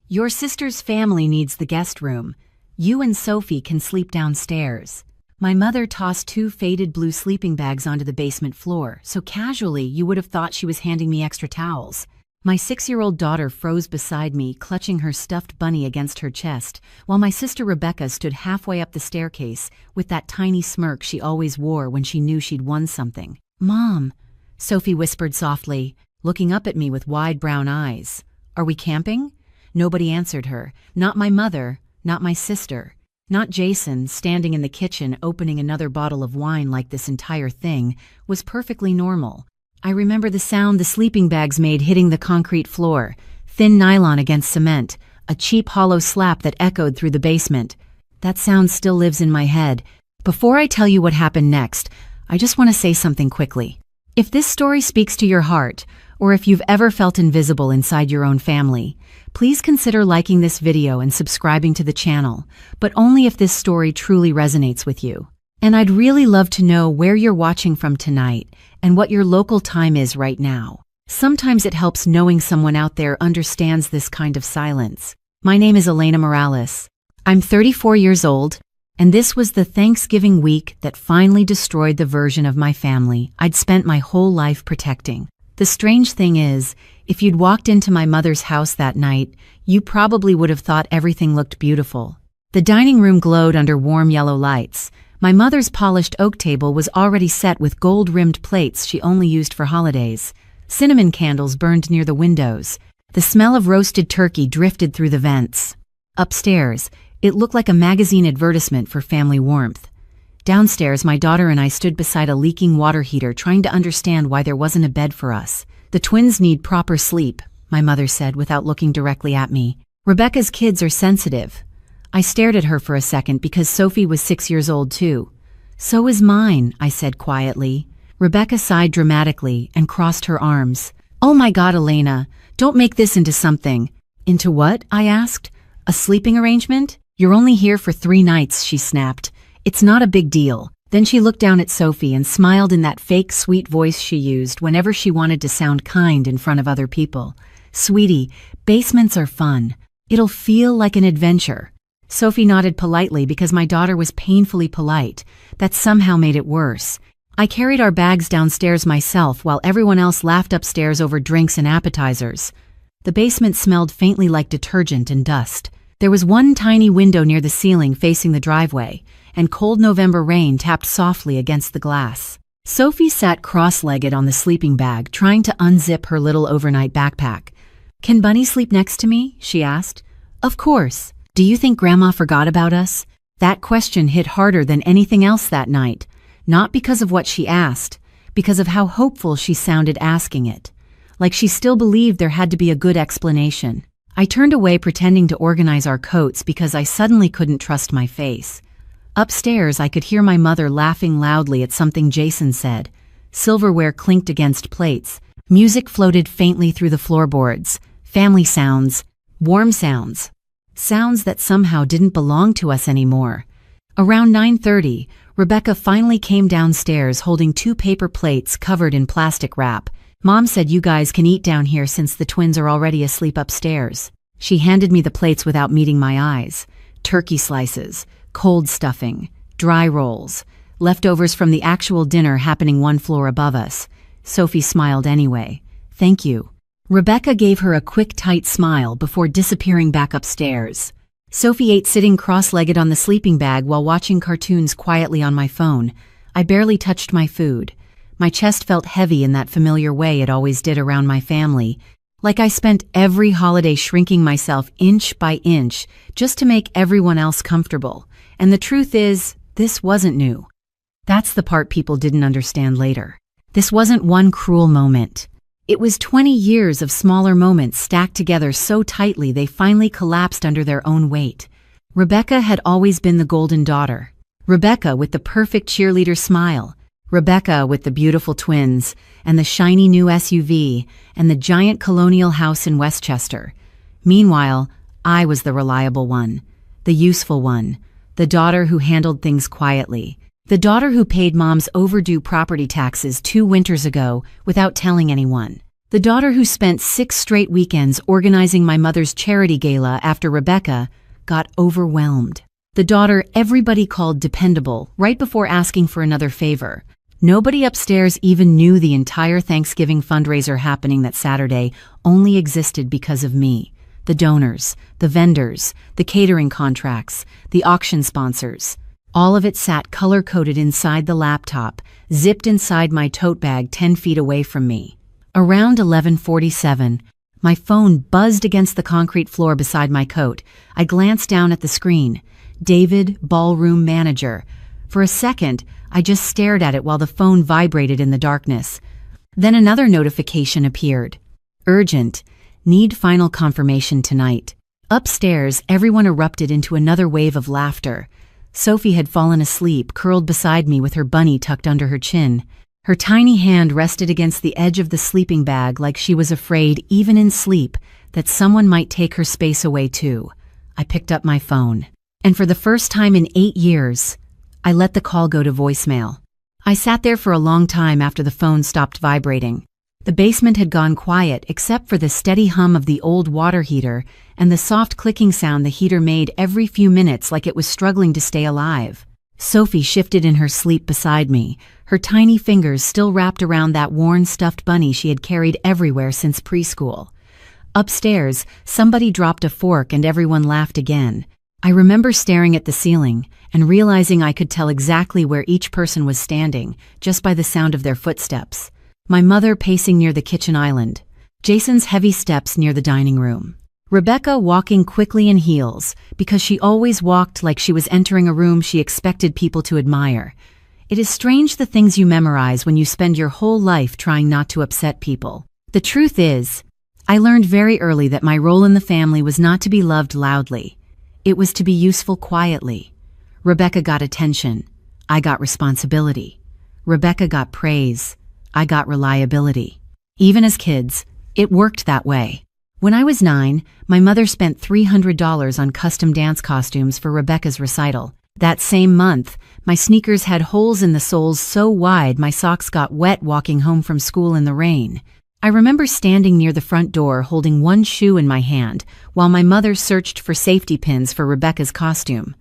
Your sister's family needs the guest room. You and Sophie can sleep downstairs. My mother tossed two faded blue sleeping bags onto the basement floor, so casually you would have thought she was handing me extra towels. My 6-year-old daughter froze beside me, clutching her stuffed bunny against her chest, while my sister Rebecca stood halfway up the staircase with that tiny smirk she always wore when she knew she'd won something. "Mom," Sophie whispered softly, looking up at me with wide brown eyes. "Are we camping?" Nobody answered her. Not my mother, not my sister, not Jason, standing in the kitchen opening another bottle of wine like this entire thing was perfectly normal. I remember the sound the sleeping bags made hitting the concrete floor, thin nylon against cement, a cheap hollow slap that echoed through the basement. That sound still lives in my head. Before I tell you what happened next, I just want to say something quickly. If this story speaks to your heart, or if you've ever felt invisible inside your own family, please consider liking this video and subscribing to the channel, but only if this story truly resonates with you. And I'd really love to know where you're watching from tonight and what your local time is right now. Sometimes it helps knowing someone out there understands this kind of silence. My name is Elena Morales. I'm 34 years old, and this was the Thanksgiving week that finally destroyed the version of my family I'd spent my whole life protecting. The strange thing is, if you'd walked into my mother's house that night, you probably would have thought everything looked beautiful. The dining room glowed under warm yellow lights. My mother's polished oak table was already set with gold-rimmed plates she only used for holidays. Cinnamon candles burned near the windows. The smell of roasted turkey drifted through the vents. Upstairs, it looked like a magazine advertisement for family warmth. Downstairs, my daughter and I stood beside a leaking water heater trying to understand why there wasn't a bed for us. "The twins need proper sleep," my mother said without looking directly at me. "Rebecca's kids are sensitive." I stared at her for a second because Sophie was 6 years old too. "So is mine," I said quietly. Rebecca sighed dramatically and crossed her arms. "Oh my God, Elena, don't make this into something." "Into what?" I asked. "A sleeping arrangement? You're only here for 3 nights," she snapped. "It's not a big deal." Then she looked down at Sophie and smiled in that fake sweet voice she used whenever she wanted to sound kind in front of other people. "Sweetie, basements are fun. It'll feel like an adventure." Sophie nodded politely because my daughter was painfully polite. That somehow made it worse. I carried our bags downstairs myself while everyone else laughed upstairs over drinks and appetizers. The basement smelled faintly like detergent and dust. There was one tiny window near the ceiling facing the driveway, and cold November rain tapped softly against the glass. Sophie sat cross-legged on the sleeping bag, trying to unzip her little overnight backpack. "Can Bunny sleep next to me?" she asked. "Of course. Do you think Grandma forgot about us?" That question hit harder than anything else that night, not because of what she asked, because of how hopeful she sounded asking it. Like she still believed there had to be a good explanation. I turned away pretending to organize our coats because I suddenly couldn't trust my face. Upstairs, I could hear my mother laughing loudly at something Jason said. Silverware clinked against plates. Music floated faintly through the floorboards. Family sounds. Warm sounds. Sounds that somehow didn't belong to us anymore. Around 9:30, Rebecca finally came downstairs holding 2 paper plates covered in plastic wrap. "Mom said you guys can eat down here since the twins are already asleep upstairs." She handed me the plates without meeting my eyes. Turkey slices, cold stuffing, dry rolls, leftovers from the actual dinner happening 1 floor above us. Sophie smiled anyway. "Thank you." Rebecca gave her a quick, tight smile before disappearing back upstairs. Sophie ate sitting cross-legged on the sleeping bag while watching cartoons quietly on my phone. I barely touched my food. My chest felt heavy in that familiar way it always did around my family, like I spent every holiday shrinking myself inch by inch just to make everyone else comfortable. And the truth is, this wasn't new. That's the part people didn't understand later. This wasn't one cruel moment. It was 20 years of smaller moments stacked together so tightly they finally collapsed under their own weight. Rebecca had always been the golden daughter. Rebecca with the perfect cheerleader smile. Rebecca with the beautiful twins, and the shiny new SUV, and the giant colonial house in Westchester. Meanwhile, I was the reliable one, the useful one, the daughter who handled things quietly, the daughter who paid Mom's overdue property taxes 2 winters ago without telling anyone. The daughter who spent 6 straight weekends organizing my mother's charity gala after Rebecca got overwhelmed. The daughter everybody called dependable right before asking for another favor. Nobody upstairs even knew the entire Thanksgiving fundraiser happening that Saturday only existed because of me. The donors, the vendors, the catering contracts, the auction sponsors. All of it sat color-coded inside the laptop, zipped inside my tote bag 10 feet away from me. Around 11:47, my phone buzzed against the concrete floor beside my coat. I glanced down at the screen. David, ballroom manager. For a second, I just stared at it while the phone vibrated in the darkness. Then another notification appeared. Urgent. Need final confirmation tonight. Upstairs, everyone erupted into another wave of laughter. Sophie had fallen asleep, curled beside me with her bunny tucked under her chin. Her tiny hand rested against the edge of the sleeping bag like she was afraid, even in sleep, that someone might take her space away too. I picked up my phone. And for the first time in 8 years, I let the call go to voicemail. I sat there for a long time after the phone stopped vibrating. The basement had gone quiet except for the steady hum of the old water heater and the soft clicking sound the heater made every few minutes like it was struggling to stay alive. Sophie shifted in her sleep beside me, her tiny fingers still wrapped around that worn stuffed bunny she had carried everywhere since preschool. Upstairs, somebody dropped a fork and everyone laughed again. I remember staring at the ceiling and realizing I could tell exactly where each person was standing just by the sound of their footsteps. My mother pacing near the kitchen island, Jason's heavy steps near the dining room, Rebecca walking quickly in heels because she always walked like she was entering a room she expected people to admire. It is strange the things you memorize when you spend your whole life trying not to upset people. The truth is, I learned very early that my role in the family was not to be loved loudly. It was to be useful quietly. Rebecca got attention. I got responsibility. Rebecca got praise. I got reliability. Even as kids, it worked that way. When I was 9, my mother spent $300 on custom dance costumes for Rebecca's recital. That same month, my sneakers had holes in the soles so wide my socks got wet walking home from school in the rain. I remember standing near the front door holding one shoe in my hand while my mother searched for safety pins for Rebecca's costume.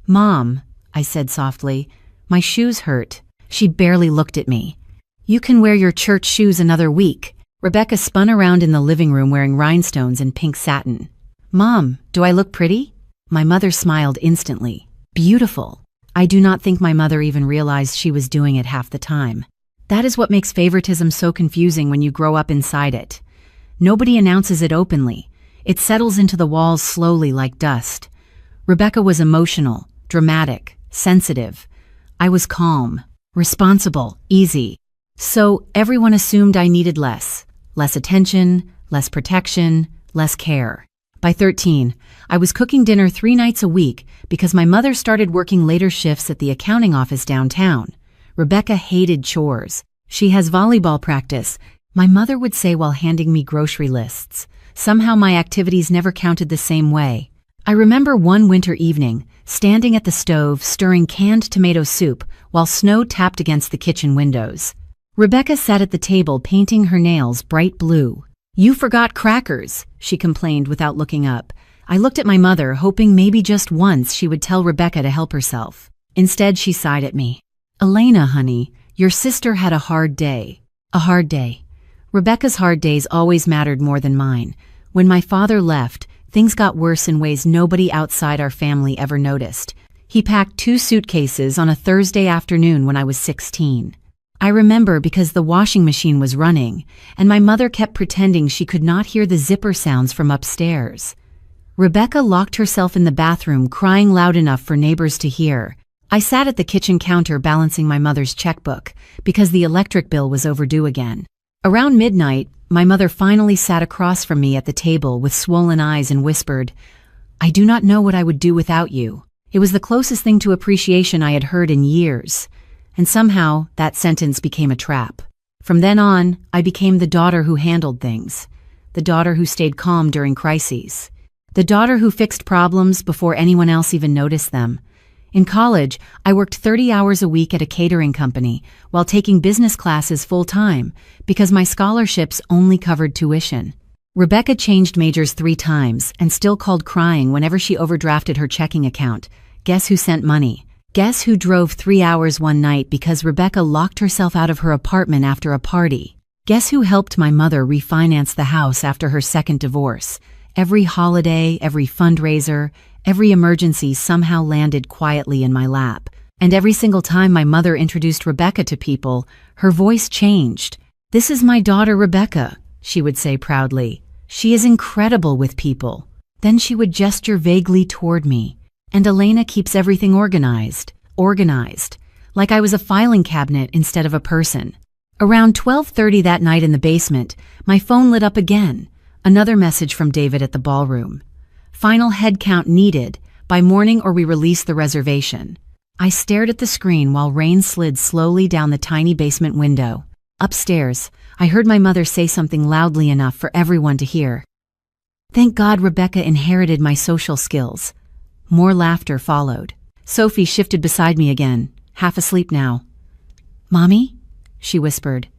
"Mom," I said softly, "my shoes hurt." She barely looked at me. "You can wear your church shoes another week." Rebecca spun around in the living room wearing rhinestones and pink satin. "Mom, do I look pretty?" My mother smiled instantly. Beautiful. I do not think my mother even realized she was doing it half the time. That is what makes favoritism so confusing when you grow up inside it. Nobody announces it openly. It settles into the walls slowly like dust. Rebecca was emotional, dramatic, sensitive. I was calm, responsible, easy. So everyone assumed I needed less attention, less protection, less care. By 13, I was cooking dinner 3 nights a week because my mother started working later shifts at the accounting office downtown. Rebecca hated chores. She has volleyball practice, my mother would say while handing me grocery lists. Somehow my activities never counted the same way. I remember one winter evening, standing at the stove stirring canned tomato soup while snow tapped against the kitchen windows. Rebecca sat at the table painting her nails bright blue. "You forgot crackers," she complained without looking up. I looked at my mother, hoping maybe just once she would tell Rebecca to help herself. Instead, she sighed at me. "Elena, honey, your sister had a hard day." A hard day. Rebecca's hard days always mattered more than mine. When my father left, things got worse in ways nobody outside our family ever noticed. He packed 2 suitcases on a Thursday afternoon when I was 16. I remember because the washing machine was running, and my mother kept pretending she could not hear the zipper sounds from upstairs. Rebecca locked herself in the bathroom, crying loud enough for neighbors to hear. I sat at the kitchen counter balancing my mother's checkbook because the electric bill was overdue again. Around midnight, my mother finally sat across from me at the table with swollen eyes and whispered, "I do not know what I would do without you." It was the closest thing to appreciation I had heard in years. And somehow, that sentence became a trap. From then on, I became the daughter who handled things, the daughter who stayed calm during crises, the daughter who fixed problems before anyone else even noticed them. In college, I worked 30 hours a week at a catering company while taking business classes full-time because my scholarships only covered tuition. Rebecca changed majors 3 times and still called crying whenever she overdrafted her checking account. Guess who sent money? Guess who drove 3 hours one night because Rebecca locked herself out of her apartment after a party? Guess who helped my mother refinance the house after her second divorce? Every holiday, every fundraiser, every emergency somehow landed quietly in my lap. And every single time my mother introduced Rebecca to people, her voice changed. "This is my daughter Rebecca," she would say proudly. "She is incredible with people." Then she would gesture vaguely toward me. "And Elena keeps everything organized. Like I was a filing cabinet instead of a person." Around 12:30 that night in the basement, my phone lit up again. Another message from David at the ballroom. "Final head count needed. By morning or we release the reservation." I stared at the screen while rain slid slowly down the tiny basement window. Upstairs, I heard my mother say something loudly enough for everyone to hear. Thank God Rebecca inherited my social skills. More laughter followed. Sophie shifted beside me again, half asleep now. "Mommy?" she whispered.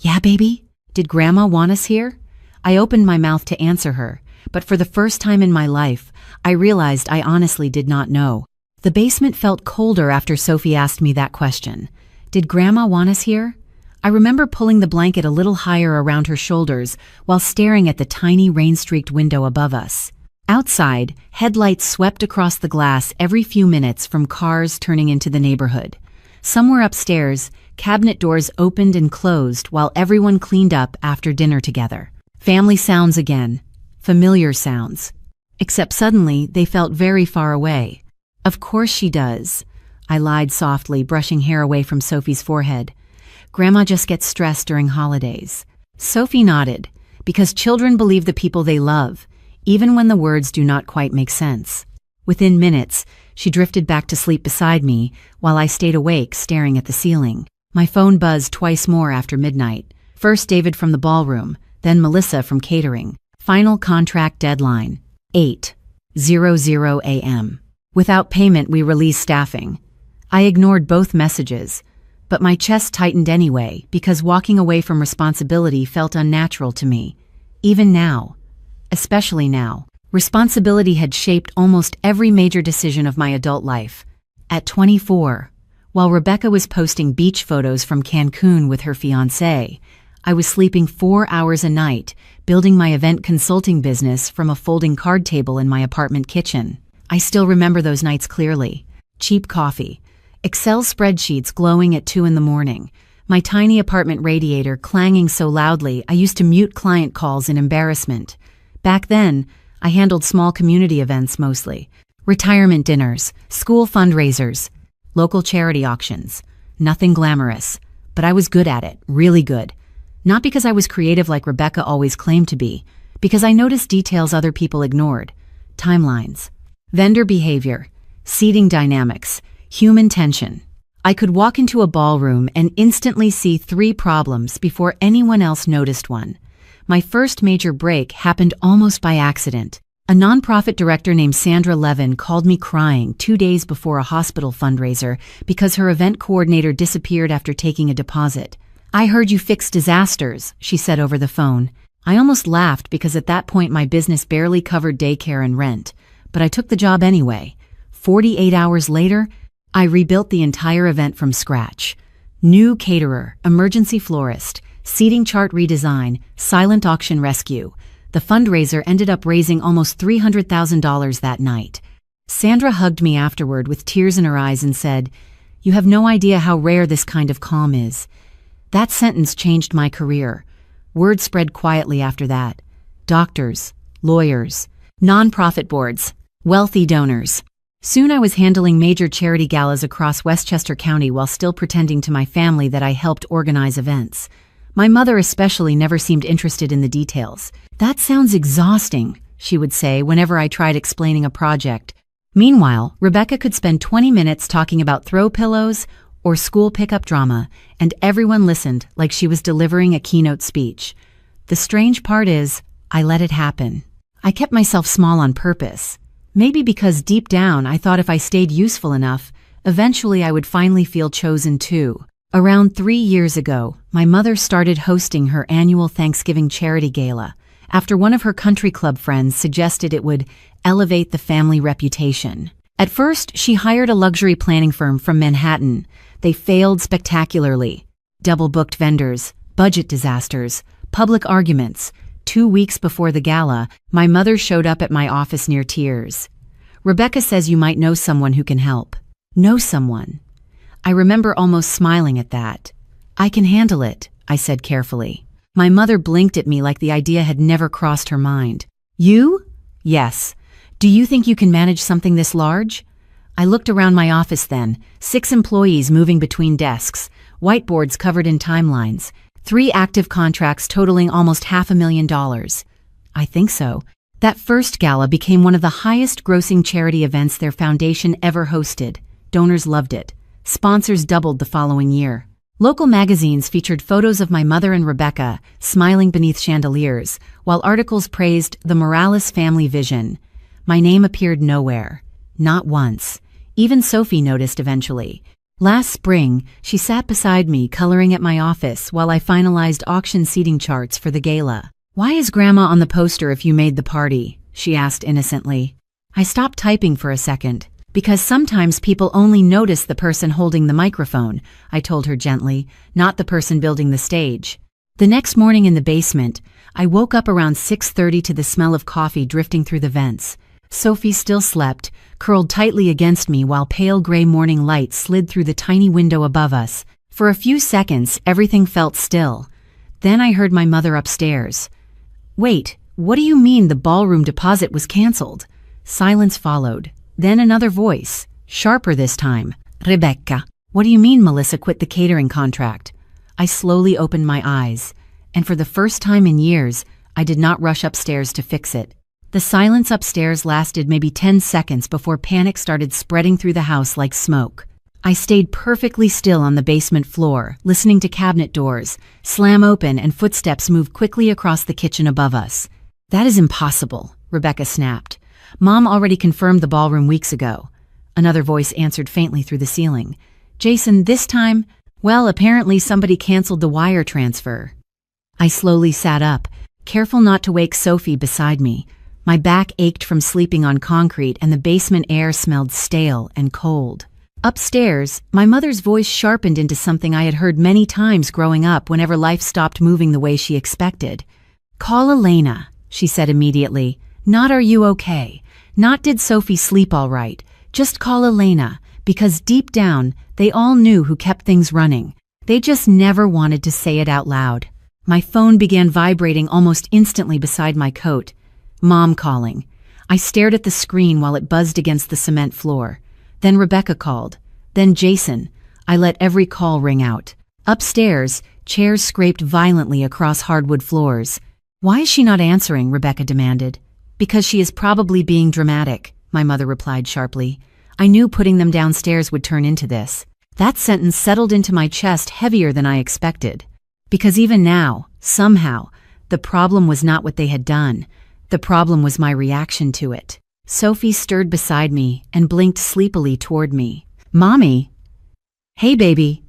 "Yeah, baby? Did Grandma want us here?" I opened my mouth to answer her, but for the first time in my life, I realized I honestly did not know. The basement felt colder after Sophie asked me that question. Did Grandma want us here? I remember pulling the blanket a little higher around her shoulders while staring at the tiny rain-streaked window above us. Outside, headlights swept across the glass every few minutes from cars turning into the neighborhood. Somewhere upstairs, cabinet doors opened and closed while everyone cleaned up after dinner together. Family sounds again. Familiar sounds. Except suddenly, they felt very far away. "Of course she does," I lied softly, brushing hair away from Sophie's forehead. "Grandma just gets stressed during holidays." Sophie nodded, because children believe the people they love, even when the words do not quite make sense. Within minutes, she drifted back to sleep beside me while I stayed awake staring at the ceiling. My phone buzzed twice more after midnight. First David from the ballroom, then Melissa from catering. Final contract deadline, 8:00 a.m. Without payment, we release staffing. I ignored both messages, but my chest tightened anyway because walking away from responsibility felt unnatural to me. Even now. Especially now. Responsibility had shaped almost every major decision of my adult life. At 24, while Rebecca was posting beach photos from Cancun with her fiancé, I was sleeping 4 hours a night, building my event consulting business from a folding card table in my apartment kitchen. I still remember those nights clearly. Cheap coffee, Excel spreadsheets glowing at 2 in the morning, my tiny apartment radiator clanging so loudly I used to mute client calls in embarrassment. Back then, I handled small community events mostly. Retirement dinners, school fundraisers, local charity auctions. Nothing glamorous, but I was good at it, really good. Not because I was creative like Rebecca always claimed to be, because I noticed details other people ignored. Timelines, vendor behavior, seating dynamics, human tension. I could walk into a ballroom and instantly see 3 problems before anyone else noticed one. My first major break happened almost by accident. A nonprofit director named Sandra Levin called me crying 2 days before a hospital fundraiser because her event coordinator disappeared after taking a deposit. "I heard you fix disasters," she said over the phone. I almost laughed because at that point my business barely covered daycare and rent, but I took the job anyway. 48 hours later, I rebuilt the entire event from scratch. New caterer, emergency florist, seating chart redesign, silent auction rescue. The fundraiser ended up raising almost $300,000 that night. Sandra hugged me afterward with tears in her eyes and said, "You have no idea how rare this kind of calm is." That sentence changed my career. Word spread quietly after that. Doctors, lawyers, nonprofit boards, wealthy donors. Soon I was handling major charity galas across Westchester County while still pretending to my family that I helped organize events. My mother especially never seemed interested in the details. "That sounds exhausting," she would say whenever I tried explaining a project. Meanwhile, Rebecca could spend 20 minutes talking about throw pillows or school pickup drama, and everyone listened like she was delivering a keynote speech. The strange part is, I let it happen. I kept myself small on purpose. Maybe because deep down I thought if I stayed useful enough, eventually I would finally feel chosen too. Around 3 years ago, my mother started hosting her annual Thanksgiving charity gala after one of her country club friends suggested it would elevate the family reputation. At first, she hired a luxury planning firm from Manhattan. They failed spectacularly. Double-booked vendors, budget disasters, public arguments. 2 weeks before the gala, my mother showed up at my office near tears. "Rebecca says you might know someone who can help." Know someone. I remember almost smiling at that. "I can handle it," I said carefully. My mother blinked at me like the idea had never crossed her mind. "You?" "Yes. Do you think you can manage something this large?" I looked around my office then, 6 employees moving between desks, whiteboards covered in timelines, 3 active contracts totaling almost $500,000. "I think so." That first gala became one of the highest-grossing charity events their foundation ever hosted. Donors loved it. Sponsors doubled the following year. Local magazines featured photos of my mother and Rebecca smiling beneath chandeliers, while articles praised the Morales family vision. My name appeared nowhere. Not once. Even Sophie noticed eventually. Last spring, she sat beside me coloring at my office while I finalized auction seating charts for the gala. "Why is Grandma on the poster if you made the party?" she asked innocently. I stopped typing for a second. "Because sometimes people only notice the person holding the microphone," I told her gently, "not the person building the stage." The next morning in the basement, I woke up around 6:30 to the smell of coffee drifting through the vents. Sophie still slept, curled tightly against me while pale gray morning light slid through the tiny window above us. For a few seconds, everything felt still. Then I heard my mother upstairs. "Wait, what do you mean the ballroom deposit was canceled?" Silence followed. Then another voice, sharper this time. "Rebecca, what do you mean Melissa quit the catering contract?" I slowly opened my eyes, and for the first time in years, I did not rush upstairs to fix it. The silence upstairs lasted maybe 10 seconds before panic started spreading through the house like smoke. I stayed perfectly still on the basement floor, listening to cabinet doors slam open and footsteps move quickly across the kitchen above us. "That is impossible," Rebecca snapped. "Mom already confirmed the ballroom weeks ago." Another voice answered faintly through the ceiling. "Jason, this time? Well, apparently somebody canceled the wire transfer." I slowly sat up, careful not to wake Sophie beside me. My back ached from sleeping on concrete and the basement air smelled stale and cold. Upstairs, my mother's voice sharpened into something I had heard many times growing up whenever life stopped moving the way she expected. "Call Elena," she said immediately. "Not are you okay? Not did Sophie sleep all right? Just call Elena, because deep down, they all knew who kept things running. They just never wanted to say it out loud." My phone began vibrating almost instantly beside my coat. Mom calling. I stared at the screen while it buzzed against the cement floor. Then Rebecca called. Then Jason. I let every call ring out. Upstairs, chairs scraped violently across hardwood floors. "Why is she not answering?" Rebecca demanded. "Because she is probably being dramatic," my mother replied sharply. I knew putting them downstairs would turn into this. That sentence settled into my chest heavier than I expected. Because even now, somehow, the problem was not what they had done. The problem was my reaction to it. Sophie stirred beside me and blinked sleepily toward me. "Mommy?" "Hey, baby."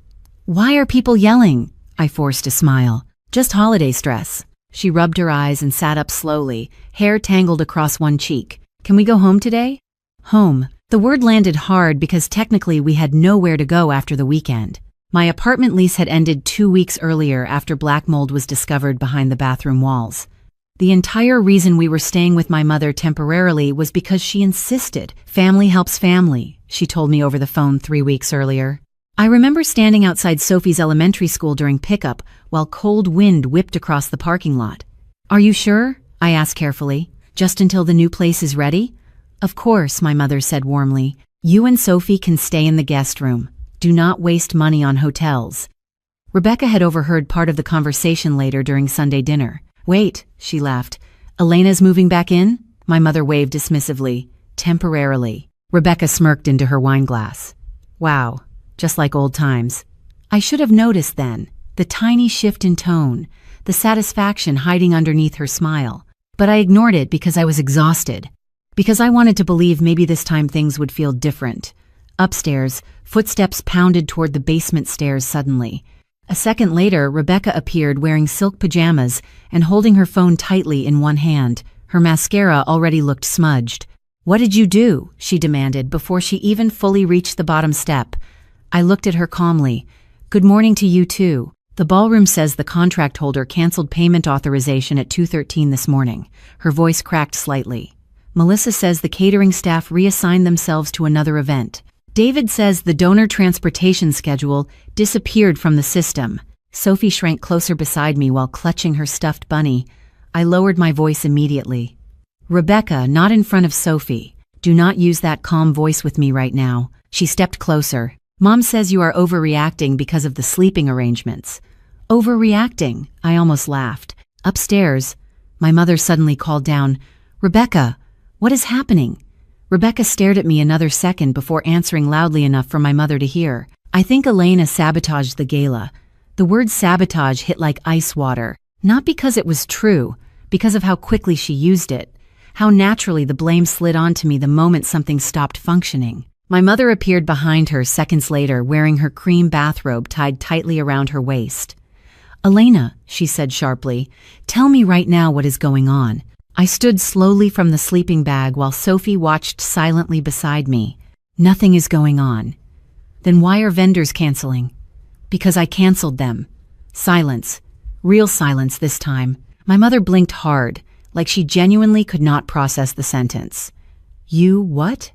"Why are people yelling?" I forced a smile. "Just holiday stress." She rubbed her eyes and sat up slowly, hair tangled across one cheek. "Can we go home today?" Home. The word landed hard because technically we had nowhere to go after the weekend. My apartment lease had ended 2 weeks earlier after black mold was discovered behind the bathroom walls. The entire reason we were staying with my mother temporarily was because she insisted. "Family helps family," she told me over the phone 3 weeks earlier. I remember standing outside Sophie's elementary school during pickup while cold wind whipped across the parking lot. "Are you sure?" I asked carefully. "Just until the new place is ready?" "Of course," my mother said warmly. "You and Sophie can stay in the guest room. Do not waste money on hotels." Rebecca had overheard part of the conversation later during Sunday dinner. "Wait," she laughed. "Elena's moving back in?" My mother waved dismissively. "Temporarily." Rebecca smirked into her wineglass. "Wow. Just like old times." I should have noticed then, the tiny shift in tone, the satisfaction hiding underneath her smile. But I ignored it because I was exhausted. because I wanted to believe maybe this time things would feel different. Upstairs, footsteps pounded toward the basement stairs suddenly. A second later, Rebecca appeared wearing silk pajamas and holding her phone tightly in one hand. Her mascara already looked smudged. "What did you do?" she demanded before she even fully reached the bottom step. I looked at her calmly. "Good morning to you too. The ballroom says the contract holder canceled payment authorization at 2:13 this morning." Her voice cracked slightly. "Melissa says the catering staff reassigned themselves to another event. David says the donor transportation schedule disappeared from the system." Sophie shrank closer beside me while clutching her stuffed bunny. I lowered my voice immediately. "Rebecca, not in front of Sophie. Do not use that calm voice with me right now." She stepped closer. "Mom says you are overreacting because of the sleeping arrangements." "Overreacting?" I almost laughed. Upstairs, my mother suddenly called down, "Rebecca, what is happening?" Rebecca stared at me another second before answering loudly enough for my mother to hear. "I think Elena sabotaged the gala." The word sabotage hit like ice water, not because it was true, because of how quickly she used it, how naturally the blame slid onto me the moment something stopped functioning. My mother appeared behind her seconds later wearing her cream bathrobe tied tightly around her waist. "Elena," she said sharply, "tell me right now what is going on." I stood slowly from the sleeping bag while Sophie watched silently beside me. "Nothing is going on." "Then why are vendors canceling?" "Because I canceled them." Silence. Real silence this time. My mother blinked hard, like she genuinely could not process the sentence. "You what?"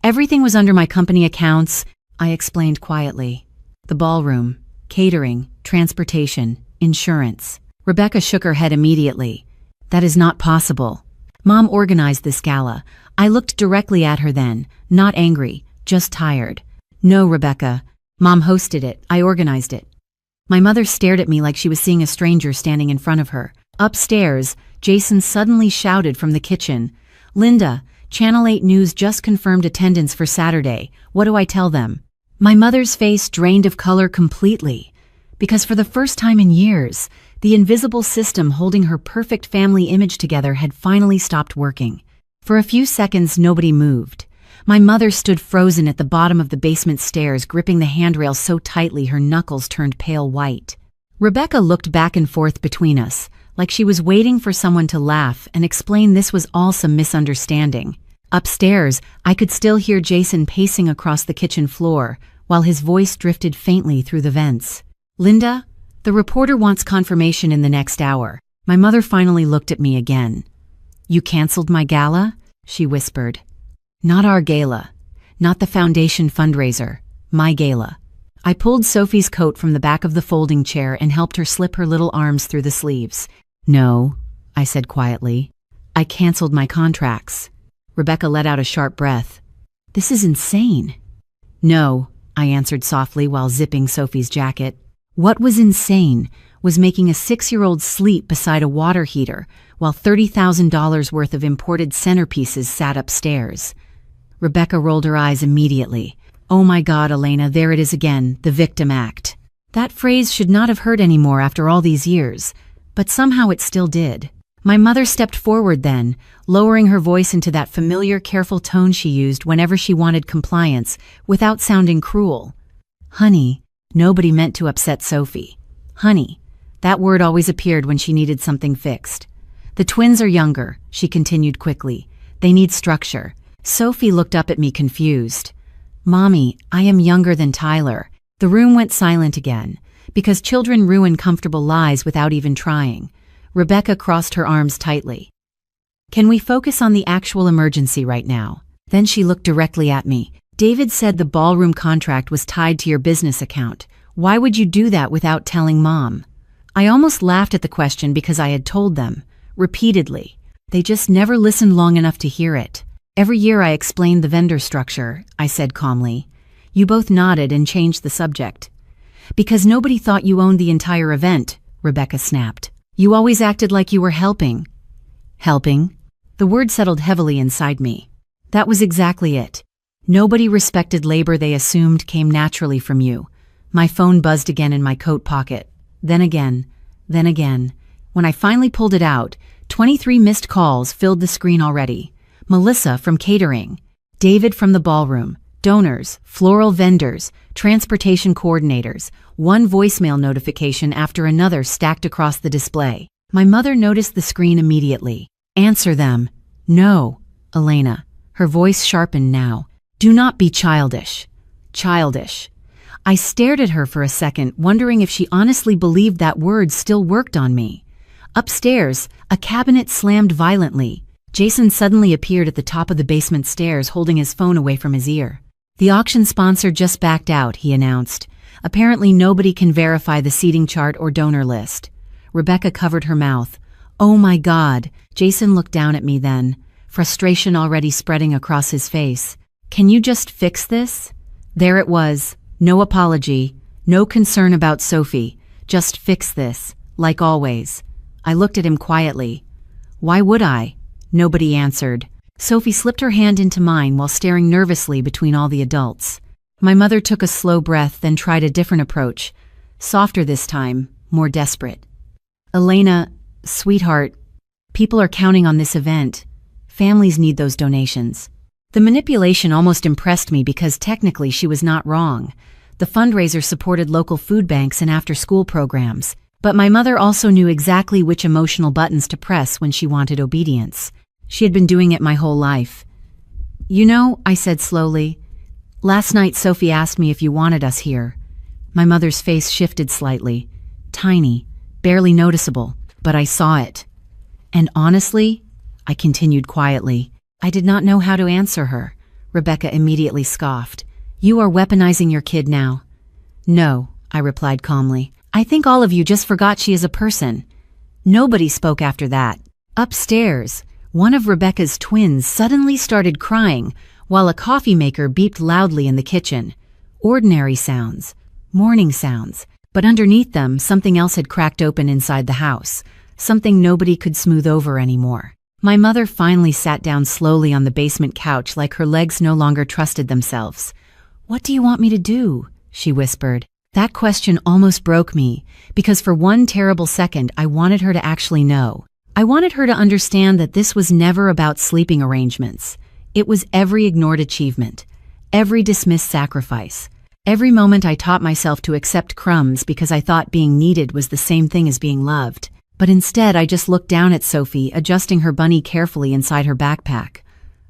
"Everything was under my company accounts," I explained quietly. "The ballroom, catering, transportation, insurance." Rebecca shook her head immediately. "That is not possible. Mom organized this gala." I looked directly at her then, not angry, just tired. "No, Rebecca. Mom hosted it. I organized it." My mother stared at me like she was seeing a stranger standing in front of her. Upstairs, Jason suddenly shouted from the kitchen, "Linda, Channel 8 News just confirmed attendance for Saturday. What do I tell them?" My mother's face drained of color completely, because for the first time in years, the invisible system holding her perfect family image together had finally stopped working. For a few seconds, nobody moved. My mother stood frozen at the bottom of the basement stairs, gripping the handrail so tightly her knuckles turned pale white. Rebecca looked back and forth between us, like she was waiting for someone to laugh and explain this was all some misunderstanding. Upstairs, I could still hear Jason pacing across the kitchen floor, while his voice drifted faintly through the vents. "Linda, the reporter wants confirmation in the next hour." My mother finally looked at me again. "You canceled my gala?" she whispered. "Not our gala. Not the foundation fundraiser. My gala." I pulled Sophie's coat from the back of the folding chair and helped her slip her little arms through the sleeves. "No," I said quietly. "I canceled my contracts." Rebecca let out a sharp breath. "This is insane." "No," I answered softly while zipping Sophie's jacket. What was insane was making a 6-year-old sleep beside a water heater while $30,000 worth of imported centerpieces sat upstairs. Rebecca rolled her eyes immediately. "Oh my God, Elena, there it is again, the victim act." That phrase should not have hurt anymore after all these years, but somehow it still did. My mother stepped forward then, lowering her voice into that familiar, careful tone she used whenever she wanted compliance, without sounding cruel. "Honey, nobody meant to upset Sophie." Honey. That word always appeared when she needed something fixed. "The twins are younger," she continued quickly. "They need structure." Sophie looked up at me confused. "Mommy, I am younger than Tyler." The room went silent again, because children ruin comfortable lies without even trying. Rebecca crossed her arms tightly. "Can we focus on the actual emergency right now?" Then she looked directly at me. "David said the ballroom contract was tied to your business account. Why would you do that without telling Mom?" I almost laughed at the question because I had told them, repeatedly. They just never listened long enough to hear it. "Every year I explained the vendor structure," I said calmly. You both nodded and changed the subject. "Because nobody thought you owned the entire event," Rebecca snapped. "You always acted like you were helping." "Helping?" The word settled heavily inside me. That was exactly it. Nobody respected labor they assumed came naturally from you. My phone buzzed again in my coat pocket. Then again. Then again. When I finally pulled it out, 23 missed calls filled the screen already. Melissa from catering, David from the ballroom, donors, floral vendors, transportation coordinators, one voicemail notification after another stacked across the display. My mother noticed the screen immediately. Answer them. No, Elena. Her voice sharpened now. Do not be childish. Childish. I stared at her for a second, wondering if she honestly believed that word still worked on me. Upstairs, a cabinet slammed violently. Jason suddenly appeared at the top of the basement stairs, holding his phone away from his ear. The auction sponsor just backed out, he announced. Apparently nobody can verify the seating chart or donor list. Rebecca covered her mouth. Oh my God. Jason looked down at me then, frustration already spreading across his face. Can you just fix this? There it was. No apology, no concern about Sophie. Just fix this, like always. I looked at him quietly. Why would I? Nobody answered. Sophie slipped her hand into mine while staring nervously between all the adults. My mother took a slow breath, then tried a different approach. Softer this time, more desperate. Elena, sweetheart, people are counting on this event. Families need those donations. The manipulation almost impressed me because technically she was not wrong. The fundraiser supported local food banks and after-school programs. But my mother also knew exactly which emotional buttons to press when she wanted obedience. She had been doing it my whole life. You know, I said slowly, last night Sophie asked me if you wanted us here. My mother's face shifted slightly. Tiny, barely noticeable, but I saw it. And honestly, I continued quietly, I did not know how to answer her. Rebecca immediately scoffed. You are weaponizing your kid now. No, I replied calmly. I think all of you just forgot she is a person. Nobody spoke after that. Upstairs, one of Rebecca's twins suddenly started crying while a coffee maker beeped loudly in the kitchen. Ordinary sounds, morning sounds, but underneath them something else had cracked open inside the house, something nobody could smooth over anymore. My mother finally sat down slowly on the basement couch like her legs no longer trusted themselves. What do you want me to do? She whispered. That question almost broke me, because for one terrible second I wanted her to actually know. I wanted her to understand that this was never about sleeping arrangements. It was every ignored achievement, every dismissed sacrifice, every moment I taught myself to accept crumbs because I thought being needed was the same thing as being loved. But instead I just looked down at Sophie, adjusting her bunny carefully inside her backpack.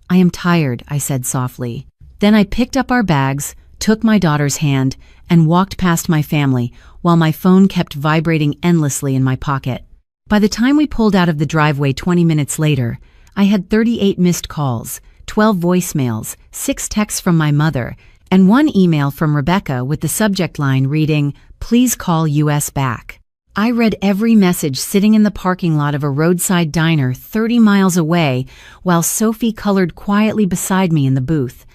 I am tired, I said softly. Then I picked up our bags, took my daughter's hand, and walked past my family while my phone kept vibrating endlessly in my pocket. By the time we pulled out of the driveway 20 minutes later, I had 38 missed calls, 12 voicemails, 6 texts from my mother, and 1 email from Rebecca with the subject line reading, "Please call US back." I read every message sitting in the parking lot of a roadside diner 30 miles away while Sophie colored quietly beside me in the booth.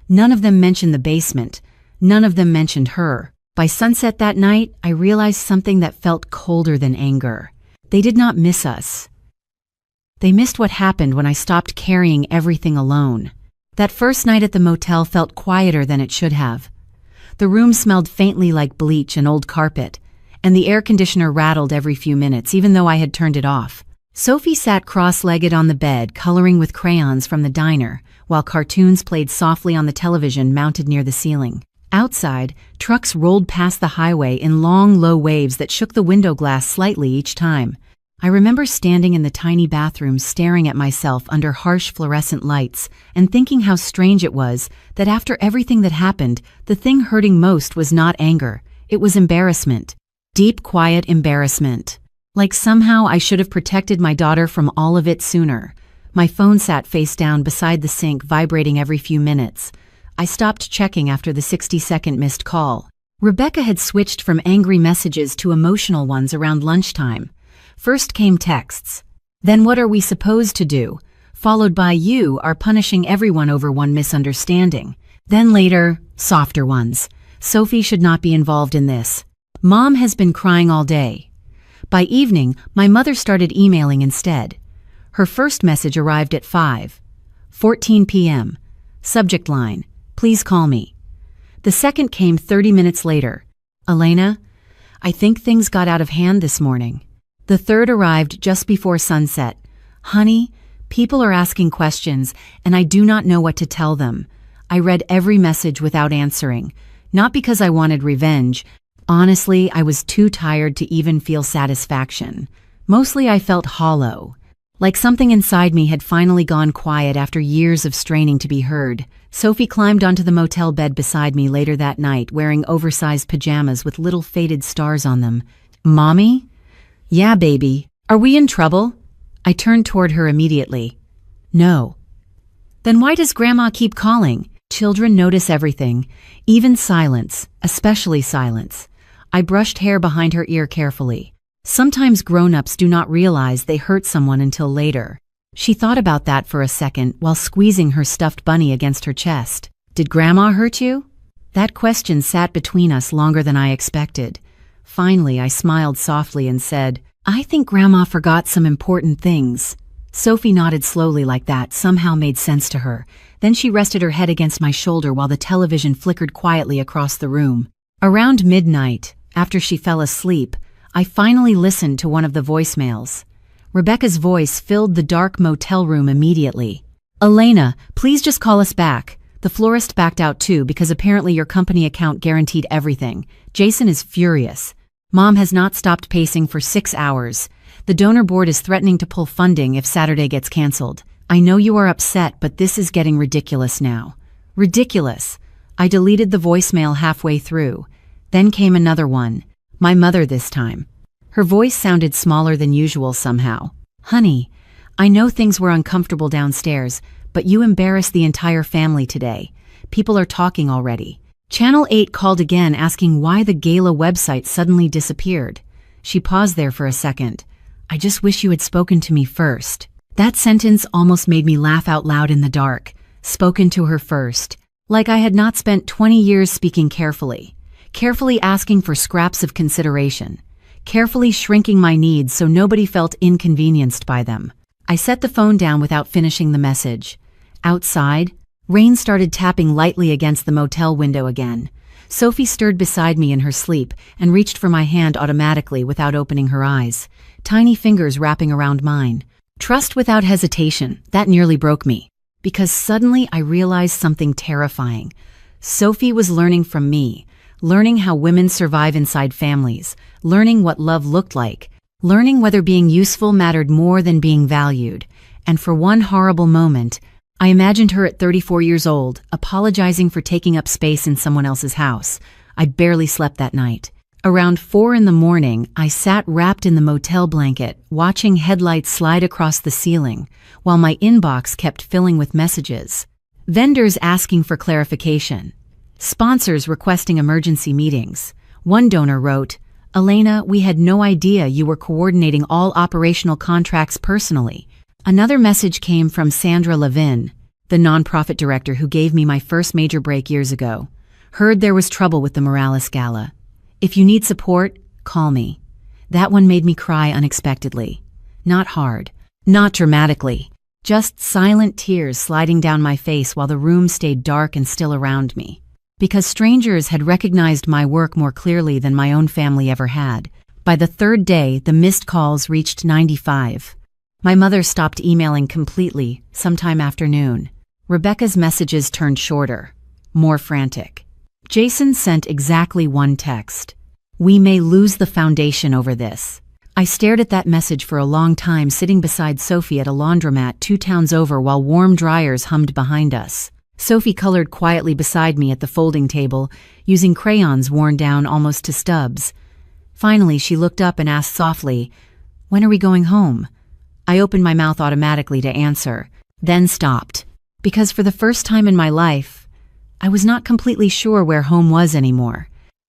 None of them mentioned the basement. None of them mentioned her. By sunset that night, I realized something that felt colder than anger. They did not miss us. They missed what happened when I stopped carrying everything alone. That first night at the motel felt quieter than it should have. The room smelled faintly like bleach and old carpet, and the air conditioner rattled every few minutes, even though I had turned it off. Sophie sat cross-legged on the bed, coloring with crayons from the diner, while cartoons played softly on the television mounted near the ceiling. Outside, trucks rolled past the highway in long, low waves that shook the window glass slightly each time. I remember standing in the tiny bathroom staring at myself under harsh fluorescent lights and thinking how strange it was that after everything that happened, the thing hurting most was not anger, it was embarrassment. Deep, quiet embarrassment. Like somehow I should have protected my daughter from all of it sooner. My phone sat face down beside the sink, vibrating every few minutes. I stopped checking after the 60-second missed call. Rebecca had switched from angry messages to emotional ones around lunchtime. First came texts. Then what are we supposed to do? Followed by you are punishing everyone over one misunderstanding. Then later, softer ones. Sophie should not be involved in this. Mom has been crying all day. By evening, my mother started emailing instead. Her first message arrived at 5:14 p.m. Subject line, "Please call me." The second came 30 minutes later. "Elena, I think things got out of hand this morning." The third arrived just before sunset. "Honey, People are asking questions, and I do not know what to tell them. I read every message without answering, not because I wanted revenge. Honestly, I was too tired to even feel satisfaction. Mostly I felt hollow, like something inside me had finally gone quiet after years of straining to be heard. Sophie climbed onto the motel bed beside me later that night, wearing oversized pajamas with little faded stars on them. "Mommy?" "Yeah, baby. Are we in trouble?" I turned toward her immediately. "No." "Then why does Grandma keep calling?" Children notice everything, even silence, especially silence. I brushed hair behind her ear carefully. Sometimes grown-ups do not realize they hurt someone until later. She thought about that for a second while squeezing her stuffed bunny against her chest. "Did Grandma hurt you?" That question sat between us longer than I expected. Finally, I smiled softly and said, "I think Grandma forgot some important things." Sophie nodded slowly, like that somehow made sense to her. Then she rested her head against my shoulder while the television flickered quietly across the room. Around midnight, after she fell asleep, I finally listened to one of the voicemails. Rebecca's voice filled the dark motel room immediately. "Elena, please just call us back. The florist backed out too because apparently your company account guaranteed everything. Jason is furious. Mom has not stopped pacing for 6 hours. The donor board is threatening to pull funding if Saturday gets canceled. I know you are upset, but this is getting ridiculous now." Ridiculous. I deleted the voicemail halfway through. Then came another one. My mother this time. Her voice sounded smaller than usual somehow. "Honey, I know things were uncomfortable downstairs, but you embarrassed the entire family today. People are talking already." Channel 8 called again, asking why the gala website suddenly disappeared. She paused there for a second. "I just wish you had spoken to me first." That sentence almost made me laugh out loud in the dark. Spoken to her first. Like I had not spent 20 years speaking carefully. Carefully asking for scraps of consideration. Carefully shrinking my needs so nobody felt inconvenienced by them. I set the phone down without finishing the message. Outside, rain started tapping lightly against the motel window again. Sophie stirred beside me in her sleep and reached for my hand automatically without opening her eyes, tiny fingers wrapping around mine. Trust without hesitation, that nearly broke me. Because suddenly I realized something terrifying. Sophie was learning from me, learning how women survive inside families, learning what love looked like, learning whether being useful mattered more than being valued. And for one horrible moment, I imagined her at 34 years old, apologizing for taking up space in someone else's house. I barely slept that night. Around 4 in the morning, I sat wrapped in the motel blanket, watching headlights slide across the ceiling, while my inbox kept filling with messages. Vendors asking for clarification. Sponsors requesting emergency meetings. One donor wrote, "Elena, we had no idea you were coordinating all operational contracts personally." Another message came from Sandra Levin, the nonprofit director who gave me my first major break years ago. "Heard there was trouble with the Morales Gala. If you need support, call me." That one made me cry unexpectedly. Not hard, not dramatically, just silent tears sliding down my face while the room stayed dark and still around me. Because strangers had recognized my work more clearly than my own family ever had. By the third day, the missed calls reached 95. My mother stopped emailing completely sometime after noon. Rebecca's messages turned shorter, more frantic. Jason sent exactly one text. "We may lose the foundation over this." I stared at that message for a long time, sitting beside Sophie at a laundromat 2 towns over while warm dryers hummed behind us. Sophie colored quietly beside me at the folding table, using crayons worn down almost to stubs. Finally, she looked up and asked softly, "When are we going home?" I opened my mouth automatically to answer, then stopped. Because for the first time in my life, I was not completely sure where home was anymore.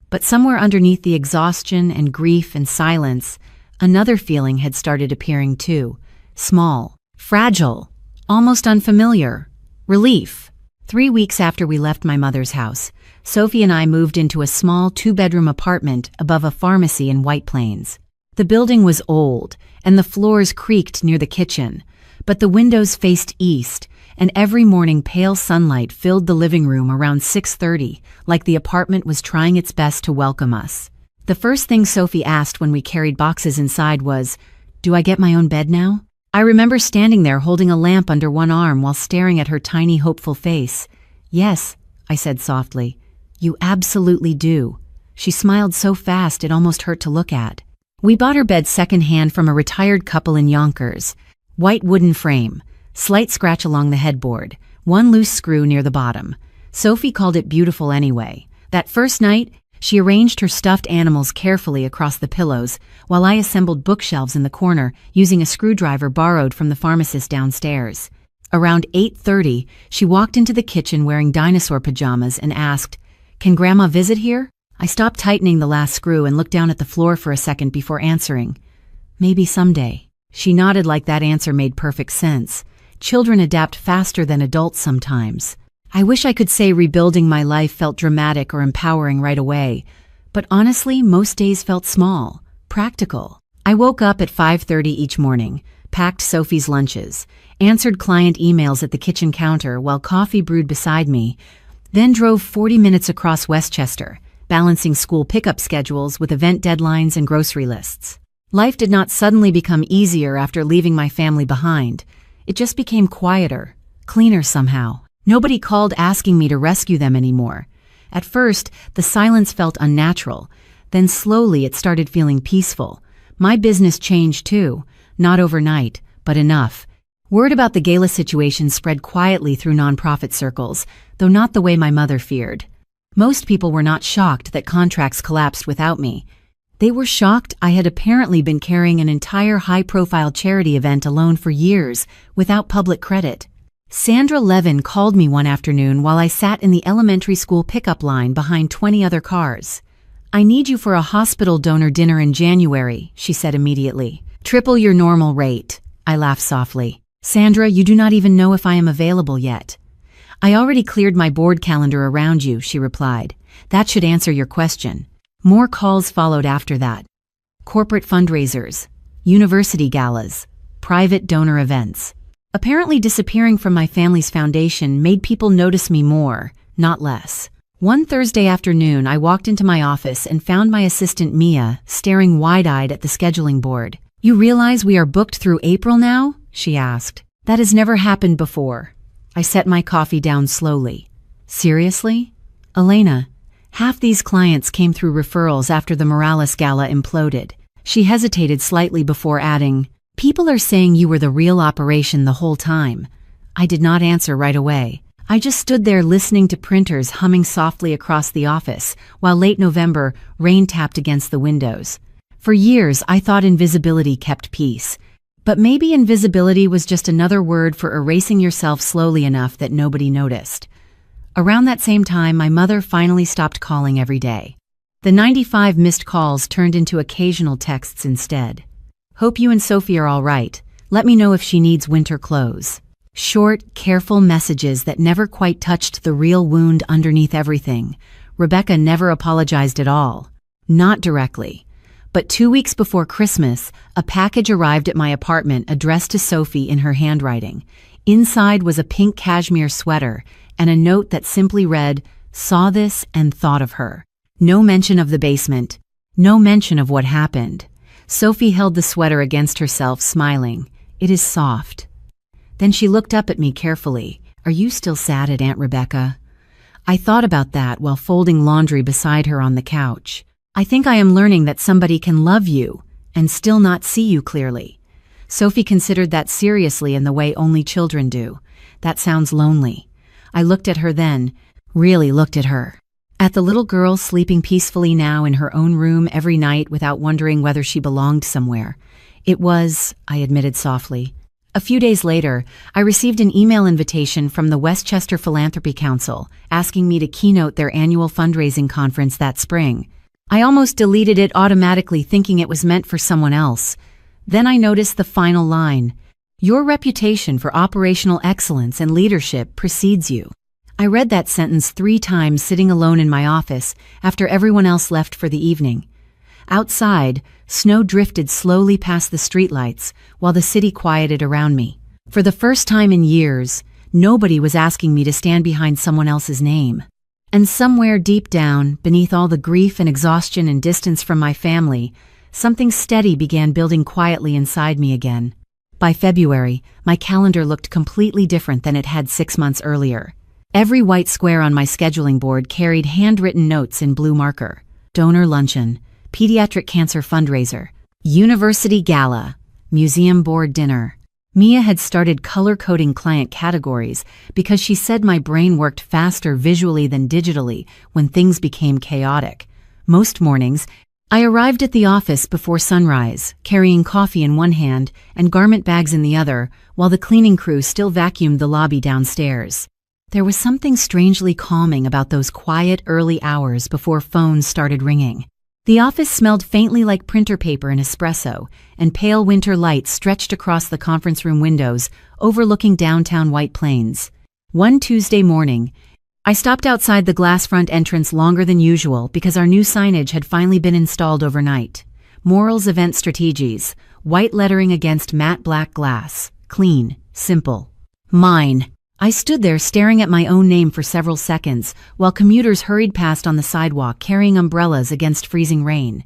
But somewhere underneath the exhaustion and grief and silence, another feeling had started appearing too. Small, fragile, almost unfamiliar. Relief. 3 weeks after we left my mother's house, Sophie and I moved into a small 2-bedroom apartment above a pharmacy in White Plains. The building was old, and the floors creaked near the kitchen, but the windows faced east, and every morning pale sunlight filled the living room around 6:30, like the apartment was trying its best to welcome us. The first thing Sophie asked when we carried boxes inside was, "Do I get my own bed now?" I remember standing there holding a lamp under one arm while staring at her tiny, hopeful face. "Yes," I said softly. "You absolutely do." She smiled so fast it almost hurt to look at. We bought her bed secondhand from a retired couple in Yonkers. White wooden frame, slight scratch along the headboard, one loose screw near the bottom. Sophie called it beautiful anyway. That first night, she arranged her stuffed animals carefully across the pillows, while I assembled bookshelves in the corner using a screwdriver borrowed from the pharmacist downstairs. Around 8:30, she walked into the kitchen wearing dinosaur pajamas and asked, "Can Grandma visit here?" I stopped tightening the last screw and looked down at the floor for a second before answering, "Maybe someday." She nodded like that answer made perfect sense. Children adapt faster than adults sometimes. I wish I could say rebuilding my life felt dramatic or empowering right away, but honestly, most days felt small, practical. I woke up at 5:30 each morning, packed Sophie's lunches, answered client emails at the kitchen counter while coffee brewed beside me, then drove 40 minutes across Westchester, balancing school pickup schedules with event deadlines and grocery lists. Life did not suddenly become easier after leaving my family behind. It just became quieter, cleaner somehow. Nobody called asking me to rescue them anymore. At first, the silence felt unnatural. Then slowly it started feeling peaceful. My business changed too, not overnight, but enough. Word about the gala situation spread quietly through nonprofit circles, though not the way my mother feared. Most people were not shocked that contracts collapsed without me. They were shocked I had apparently been carrying an entire high-profile charity event alone for years, without public credit. Sandra Levin called me one afternoon while I sat in the elementary school pickup line behind 20 other cars. "I need you for a hospital donor dinner in January," she said immediately. "Triple your normal rate." I laughed softly. "Sandra, you do not even know if I am available yet." "I already cleared my board calendar around you," she replied. "That should answer your question." More calls followed after that. Corporate fundraisers, university galas, private donor events. Apparently disappearing from my family's foundation made people notice me more, not less. One Thursday afternoon, I walked into my office and found my assistant Mia staring wide-eyed at the scheduling board. "You realize we are booked through April now?" she asked. "That has never happened before." I set my coffee down slowly. "Seriously? Elena, half these clients came through referrals after the Morales Gala imploded." She hesitated slightly before adding, "People are saying you were the real operation the whole time." I did not answer right away. I just stood there listening to printers humming softly across the office, while late November rain tapped against the windows. For years, I thought invisibility kept peace. But maybe invisibility was just another word for erasing yourself slowly enough that nobody noticed. Around that same time, my mother finally stopped calling every day. The 95 missed calls turned into occasional texts instead. "Hope you and Sophie are all right. Let me know if she needs winter clothes." Short, careful messages that never quite touched the real wound underneath everything. Rebecca never apologized at all. Not directly. But 2 weeks before Christmas, a package arrived at my apartment addressed to Sophie in her handwriting. Inside was a pink cashmere sweater and a note that simply read, "Saw this and thought of her." No mention of the basement. No mention of what happened. Sophie held the sweater against herself, smiling. "It is soft." Then she looked up at me carefully. "Are you still sad at Aunt Rebecca?" I thought about that while folding laundry beside her on the couch. "I think I am learning that somebody can love you and still not see you clearly." Sophie considered that seriously in the way only children do. "That sounds lonely." I looked at her then, really looked at her. At the little girl sleeping peacefully now in her own room every night without wondering whether she belonged somewhere. "It was," I admitted softly. A few days later, I received an email invitation from the Westchester Philanthropy Council asking me to keynote their annual fundraising conference that spring. I almost deleted it automatically, thinking it was meant for someone else. Then I noticed the final line, "Your reputation for operational excellence and leadership precedes you." I read that sentence 3 times sitting alone in my office after everyone else left for the evening. Outside, snow drifted slowly past the streetlights while the city quieted around me. For the first time in years, nobody was asking me to stand behind someone else's name. And somewhere deep down, beneath all the grief and exhaustion and distance from my family, something steady began building quietly inside me again. By February, my calendar looked completely different than it had 6 months earlier. Every white square on my scheduling board carried handwritten notes in blue marker. Donor luncheon, pediatric cancer fundraiser, university gala, museum board dinner. Mia had started color-coding client categories because she said my brain worked faster visually than digitally when things became chaotic. Most mornings, I arrived at the office before sunrise, carrying coffee in one hand and garment bags in the other, while the cleaning crew still vacuumed the lobby downstairs. There was something strangely calming about those quiet, early hours before phones started ringing. The office smelled faintly like printer paper and espresso, and pale winter light stretched across the conference room windows, overlooking downtown White Plains. One Tuesday morning, I stopped outside the glass front entrance longer than usual because our new signage had finally been installed overnight. Morals Event Strategies, white lettering against matte black glass. Clean, simple. Mine. I stood there staring at my own name for several seconds, while commuters hurried past on the sidewalk carrying umbrellas against freezing rain.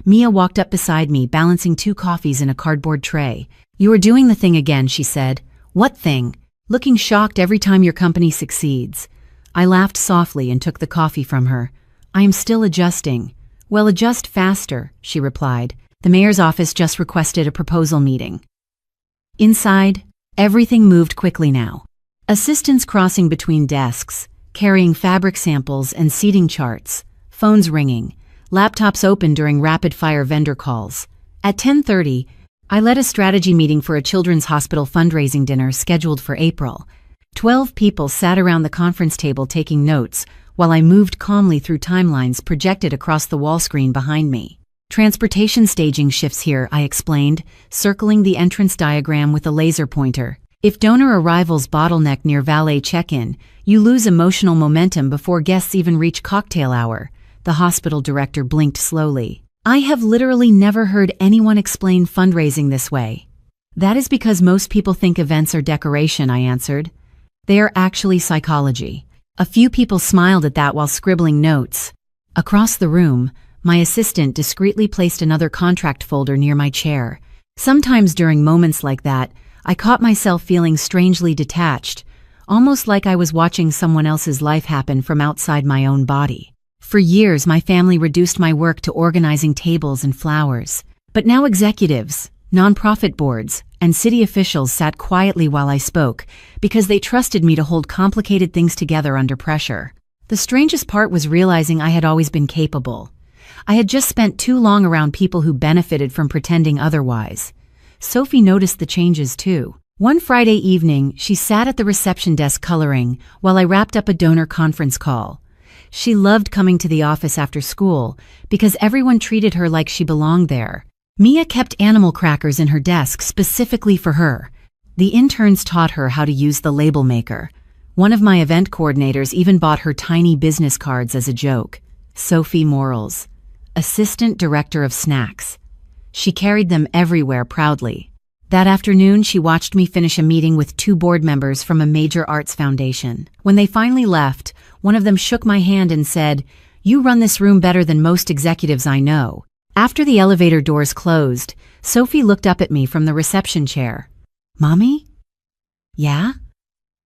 Mia walked up beside me, balancing 2 coffees in a cardboard tray. "You are doing the thing again," she said. "What thing?" "Looking shocked every time your company succeeds." I laughed softly and took the coffee from her. "I am still adjusting." "Well, adjust faster," she replied. "The mayor's office just requested a proposal meeting." Inside, everything moved quickly now. Assistants crossing between desks, carrying fabric samples and seating charts, phones ringing, laptops open during rapid-fire vendor calls. At 10:30, I led a strategy meeting for a children's hospital fundraising dinner scheduled for April. 12 people sat around the conference table taking notes while I moved calmly through timelines projected across the wall screen behind me. "Transportation staging shifts here," I explained, circling the entrance diagram with a laser pointer. "If donor arrivals bottleneck near valet check-in, you lose emotional momentum before guests even reach cocktail hour." The hospital director blinked slowly. "I have literally never heard anyone explain fundraising this way." "That is because most people think events are decoration," I answered. "They are actually psychology." A few people smiled at that while scribbling notes. Across the room, my assistant discreetly placed another contract folder near my chair. Sometimes during moments like that, I caught myself feeling strangely detached, almost like I was watching someone else's life happen from outside my own body. For years, my family reduced my work to organizing tables and flowers. But now executives, nonprofit boards, and city officials sat quietly while I spoke because they trusted me to hold complicated things together under pressure. The strangest part was realizing I had always been capable. I had just spent too long around people who benefited from pretending otherwise. Sophie noticed the changes too. One Friday evening, she sat at the reception desk coloring while I wrapped up a donor conference call. She loved coming to the office after school because everyone treated her like she belonged there. Mia kept animal crackers in her desk specifically for her. The interns taught her how to use the label maker. One of my event coordinators even bought her tiny business cards as a joke. Sophie Morals, Assistant Director of Snacks. She carried them everywhere proudly. That afternoon, she watched me finish a meeting with 2 board members from a major arts foundation. When they finally left, one of them shook my hand and said, "You run this room better than most executives I know." After the elevator doors closed, Sophie looked up at me from the reception chair. "Mommy?" "Yeah?"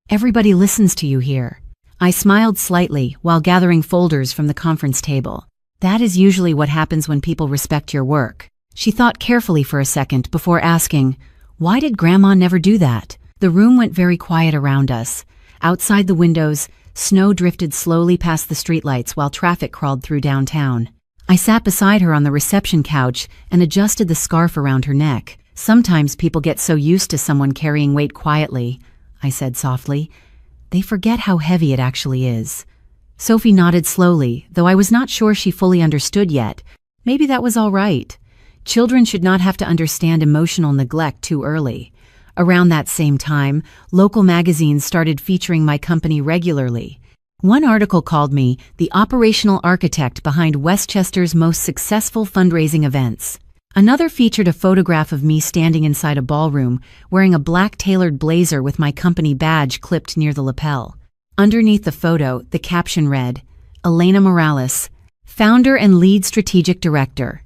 "Everybody listens to you here." I smiled slightly while gathering folders from the conference table. "That is usually what happens when people respect your work." She thought carefully for a second before asking, "Why did Grandma never do that?" The room went very quiet around us. Outside the windows, snow drifted slowly past the streetlights while traffic crawled through downtown. I sat beside her on the reception couch and adjusted the scarf around her neck. "Sometimes people get so used to someone carrying weight quietly," I said softly. "They forget how heavy it actually is." Sophie nodded slowly, though I was not sure she fully understood yet. Maybe that was all right. Children should not have to understand emotional neglect too early. Around that same time, local magazines started featuring my company regularly. One article called me the operational architect behind Westchester's most successful fundraising events. Another featured a photograph of me standing inside a ballroom wearing a black tailored blazer with my company badge clipped near the lapel. Underneath the photo, the caption read, "Elena Morales, founder and lead strategic director."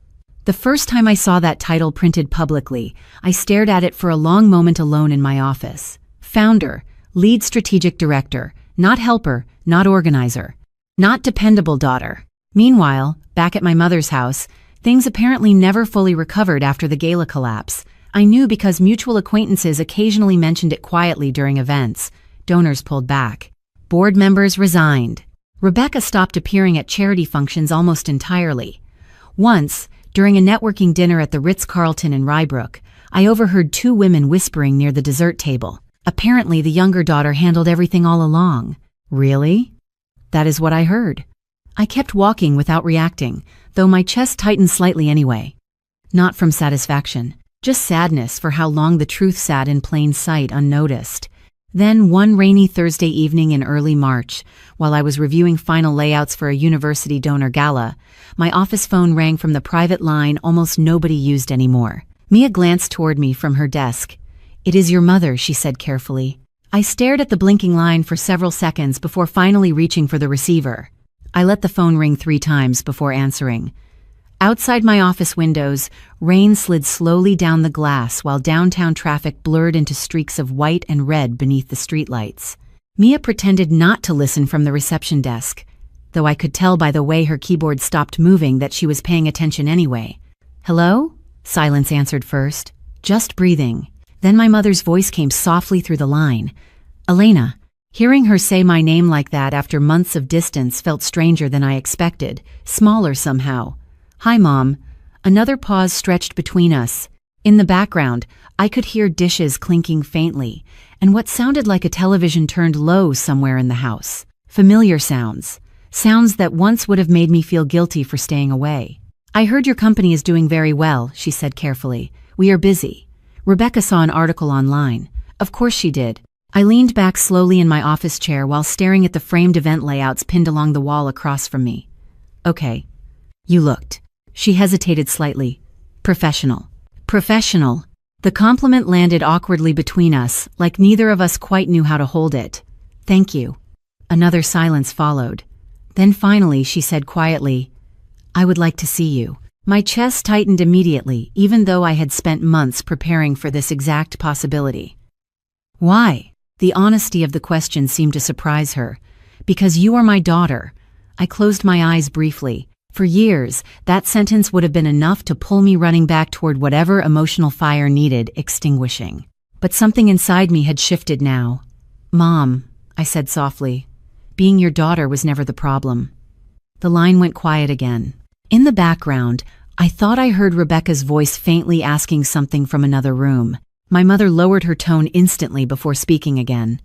The first time I saw that title printed publicly, I stared at it for a long moment alone in my office. Founder, lead strategic director, not helper, not organizer, not dependable daughter. Meanwhile, back at my mother's house, things apparently never fully recovered after the gala collapse. I knew because mutual acquaintances occasionally mentioned it quietly during events. Donors pulled back. Board members resigned. Rebecca stopped appearing at charity functions almost entirely. Once, during a networking dinner at the Ritz-Carlton in Rybrook, I overheard two women whispering near the dessert table. Apparently, the younger daughter handled everything all along. Really? That is what I heard. I kept walking without reacting, though my chest tightened slightly anyway. Not from satisfaction, just sadness for how long the truth sat in plain sight unnoticed. Then, one rainy Thursday evening in early March, while I was reviewing final layouts for a university donor gala, my office phone rang from the private line almost nobody used anymore. Mia glanced toward me from her desk. "It is your mother," she said carefully. I stared at the blinking line for several seconds before finally reaching for the receiver. I let the phone ring 3 times before answering. Outside my office windows, rain slid slowly down the glass while downtown traffic blurred into streaks of white and red beneath the streetlights. Mia pretended not to listen from the reception desk, though I could tell by the way her keyboard stopped moving that she was paying attention anyway. "Hello?" Silence answered first. "Just breathing." Then my mother's voice came softly through the line. "Elena." Hearing her say my name like that after months of distance felt stranger than I expected, smaller somehow. "Hi, Mom." Another pause stretched between us. In the background, I could hear dishes clinking faintly, and what sounded like a television turned low somewhere in the house. Familiar sounds. Sounds that once would have made me feel guilty for staying away. "I heard your company is doing very well," she said carefully. "We are busy." Rebecca saw an article online. Of course she did. I leaned back slowly in my office chair while staring at the framed event layouts pinned along the wall across from me. "Okay. You looked." She hesitated slightly. "Professional." Professional. The compliment landed awkwardly between us, like neither of us quite knew how to hold it. "Thank you." Another silence followed. Then finally she said quietly, "I would like to see you." My chest tightened immediately, even though I had spent months preparing for this exact possibility. "Why?" The honesty of the question seemed to surprise her. "Because you are my daughter." I closed my eyes briefly. For years, that sentence would have been enough to pull me running back toward whatever emotional fire needed extinguishing. But something inside me had shifted now. "Mom," I said softly, "being your daughter was never the problem." The line went quiet again. In the background, I thought I heard Rebecca's voice faintly asking something from another room. My mother lowered her tone instantly before speaking again.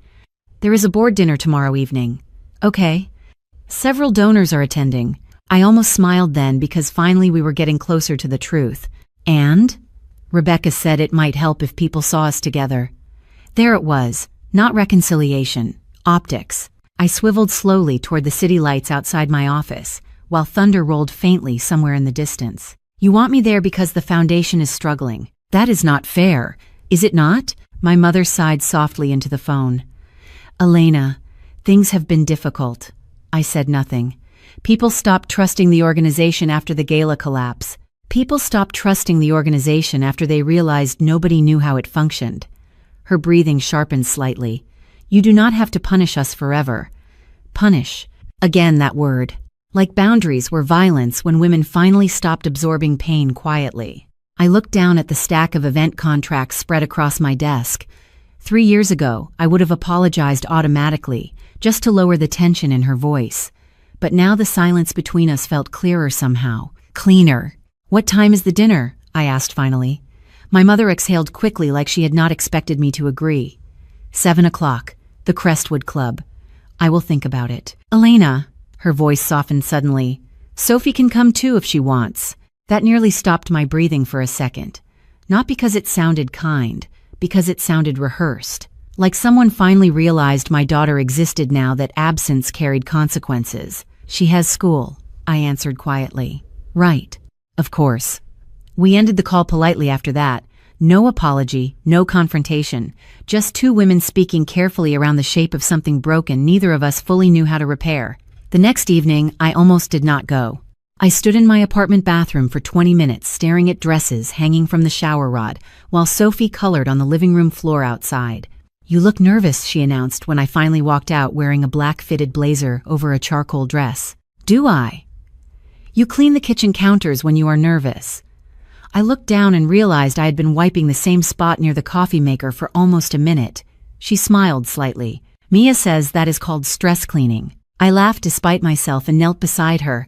"There is a board dinner tomorrow evening." "Okay." "Several donors are attending." I almost smiled then because finally we were getting closer to the truth. "And?" Rebecca said it might help if people saw us together. There it was, not reconciliation, optics. I swiveled slowly toward the city lights outside my office, while thunder rolled faintly somewhere in the distance. "You want me there because the foundation is struggling. That is not fair. Is it not?" My mother sighed softly into the phone. "Elena, things have been difficult." I said nothing. People stopped trusting the organization after the gala collapse. People stopped trusting the organization after they realized nobody knew how it functioned. Her breathing sharpened slightly. "You do not have to punish us forever." Punish. Again that word. Like boundaries were violence when women finally stopped absorbing pain quietly. I looked down at the stack of event contracts spread across my desk. 3 years ago, I would have apologized automatically, just to lower the tension in her voice. But now the silence between us felt clearer somehow. Cleaner. "What time is the dinner?" I asked finally. My mother exhaled quickly like she had not expected me to agree. 7 o'clock. The Crestwood Club. "I will think about it." "Elena," her voice softened suddenly. "Sophie can come too if she wants." That nearly stopped my breathing for a second. Not because it sounded kind, because it sounded rehearsed. Like someone finally realized my daughter existed now that absence carried consequences. "She has school," I answered quietly. "Right. Of course." We ended the call politely after that. No apology, no confrontation, just two women speaking carefully around the shape of something broken neither of us fully knew how to repair. The next evening, I almost did not go. I stood in my apartment bathroom for 20 minutes staring at dresses hanging from the shower rod while Sophie colored on the living room floor outside. "You look nervous," she announced when I finally walked out wearing a black fitted blazer over a charcoal dress. "Do I?" "You clean the kitchen counters when you are nervous." I looked down and realized I had been wiping the same spot near the coffee maker for almost a minute. She smiled slightly. "Mia says that is called stress cleaning." I laughed despite myself and knelt beside her.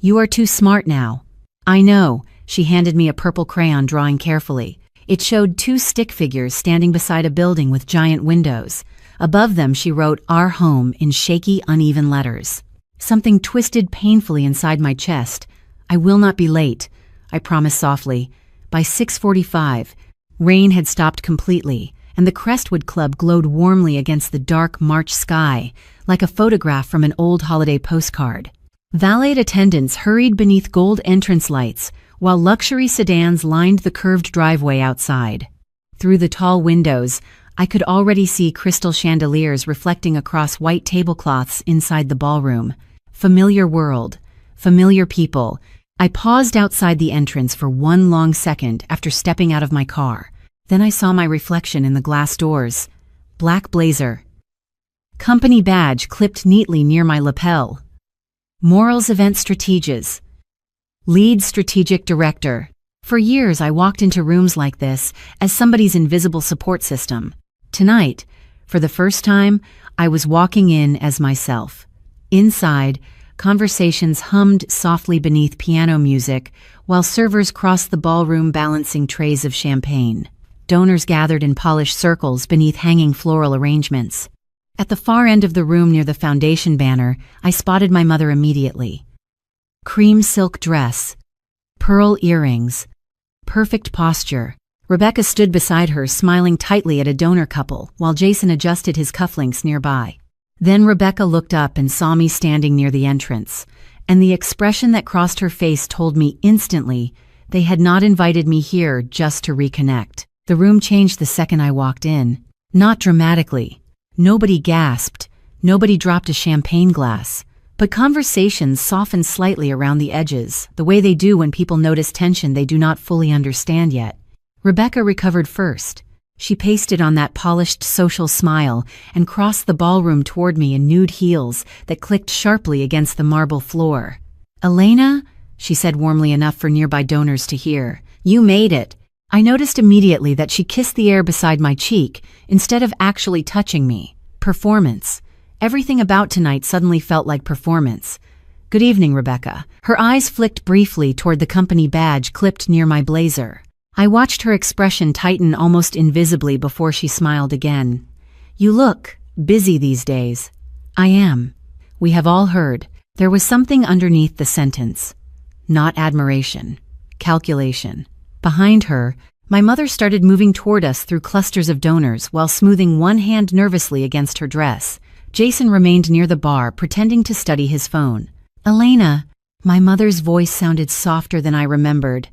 "You are too smart now." "I know." She handed me a purple crayon, drawing carefully. It showed two stick figures standing beside a building with giant windows. Above them she wrote "Our Home" in shaky, uneven letters. Something twisted painfully inside my chest. "I will not be late," I promised softly. By 6:45, rain had stopped completely, and the Crestwood Club glowed warmly against the dark March sky, like a photograph from an old holiday postcard. Valet attendants hurried beneath gold entrance lights, while luxury sedans lined the curved driveway outside. Through the tall windows, I could already see crystal chandeliers reflecting across white tablecloths inside the ballroom. Familiar world, familiar people. I paused outside the entrance for one long second after stepping out of my car. Then I saw my reflection in the glass doors. Black blazer. Company badge clipped neatly near my lapel. Morals Event Strategies. Lead Strategic Director. For years I walked into rooms like this as somebody's invisible support system. Tonight, for the first time, I was walking in as myself. Inside, conversations hummed softly beneath piano music, while servers crossed the ballroom balancing trays of champagne. Donors gathered in polished circles beneath hanging floral arrangements. At the far end of the room near the foundation banner, I spotted my mother immediately. Cream silk dress, pearl earrings, perfect posture. Rebecca stood beside her, smiling tightly at a donor couple, while Jason adjusted his cufflinks nearby. Then Rebecca looked up and saw me standing near the entrance, and the expression that crossed her face told me instantly they had not invited me here just to reconnect. The room changed the second I walked in. Not dramatically. Nobody gasped. Nobody dropped a champagne glass. But conversations softened slightly around the edges, the way they do when people notice tension they do not fully understand yet. Rebecca recovered first. She pasted on that polished social smile and crossed the ballroom toward me in nude heels that clicked sharply against the marble floor. "Elena," she said warmly enough for nearby donors to hear, "you made it." I noticed immediately that she kissed the air beside my cheek instead of actually touching me. Performance. Everything about tonight suddenly felt like performance. "Good evening, Rebecca." Her eyes flicked briefly toward the company badge clipped near my blazer. I watched her expression tighten almost invisibly before she smiled again. "You look busy these days." "I am." We have all heard. There was something underneath the sentence. Not admiration. Calculation. Behind her, my mother started moving toward us through clusters of donors while smoothing one hand nervously against her dress. Jason remained near the bar, pretending to study his phone. "Elena," my mother's voice sounded softer than I remembered.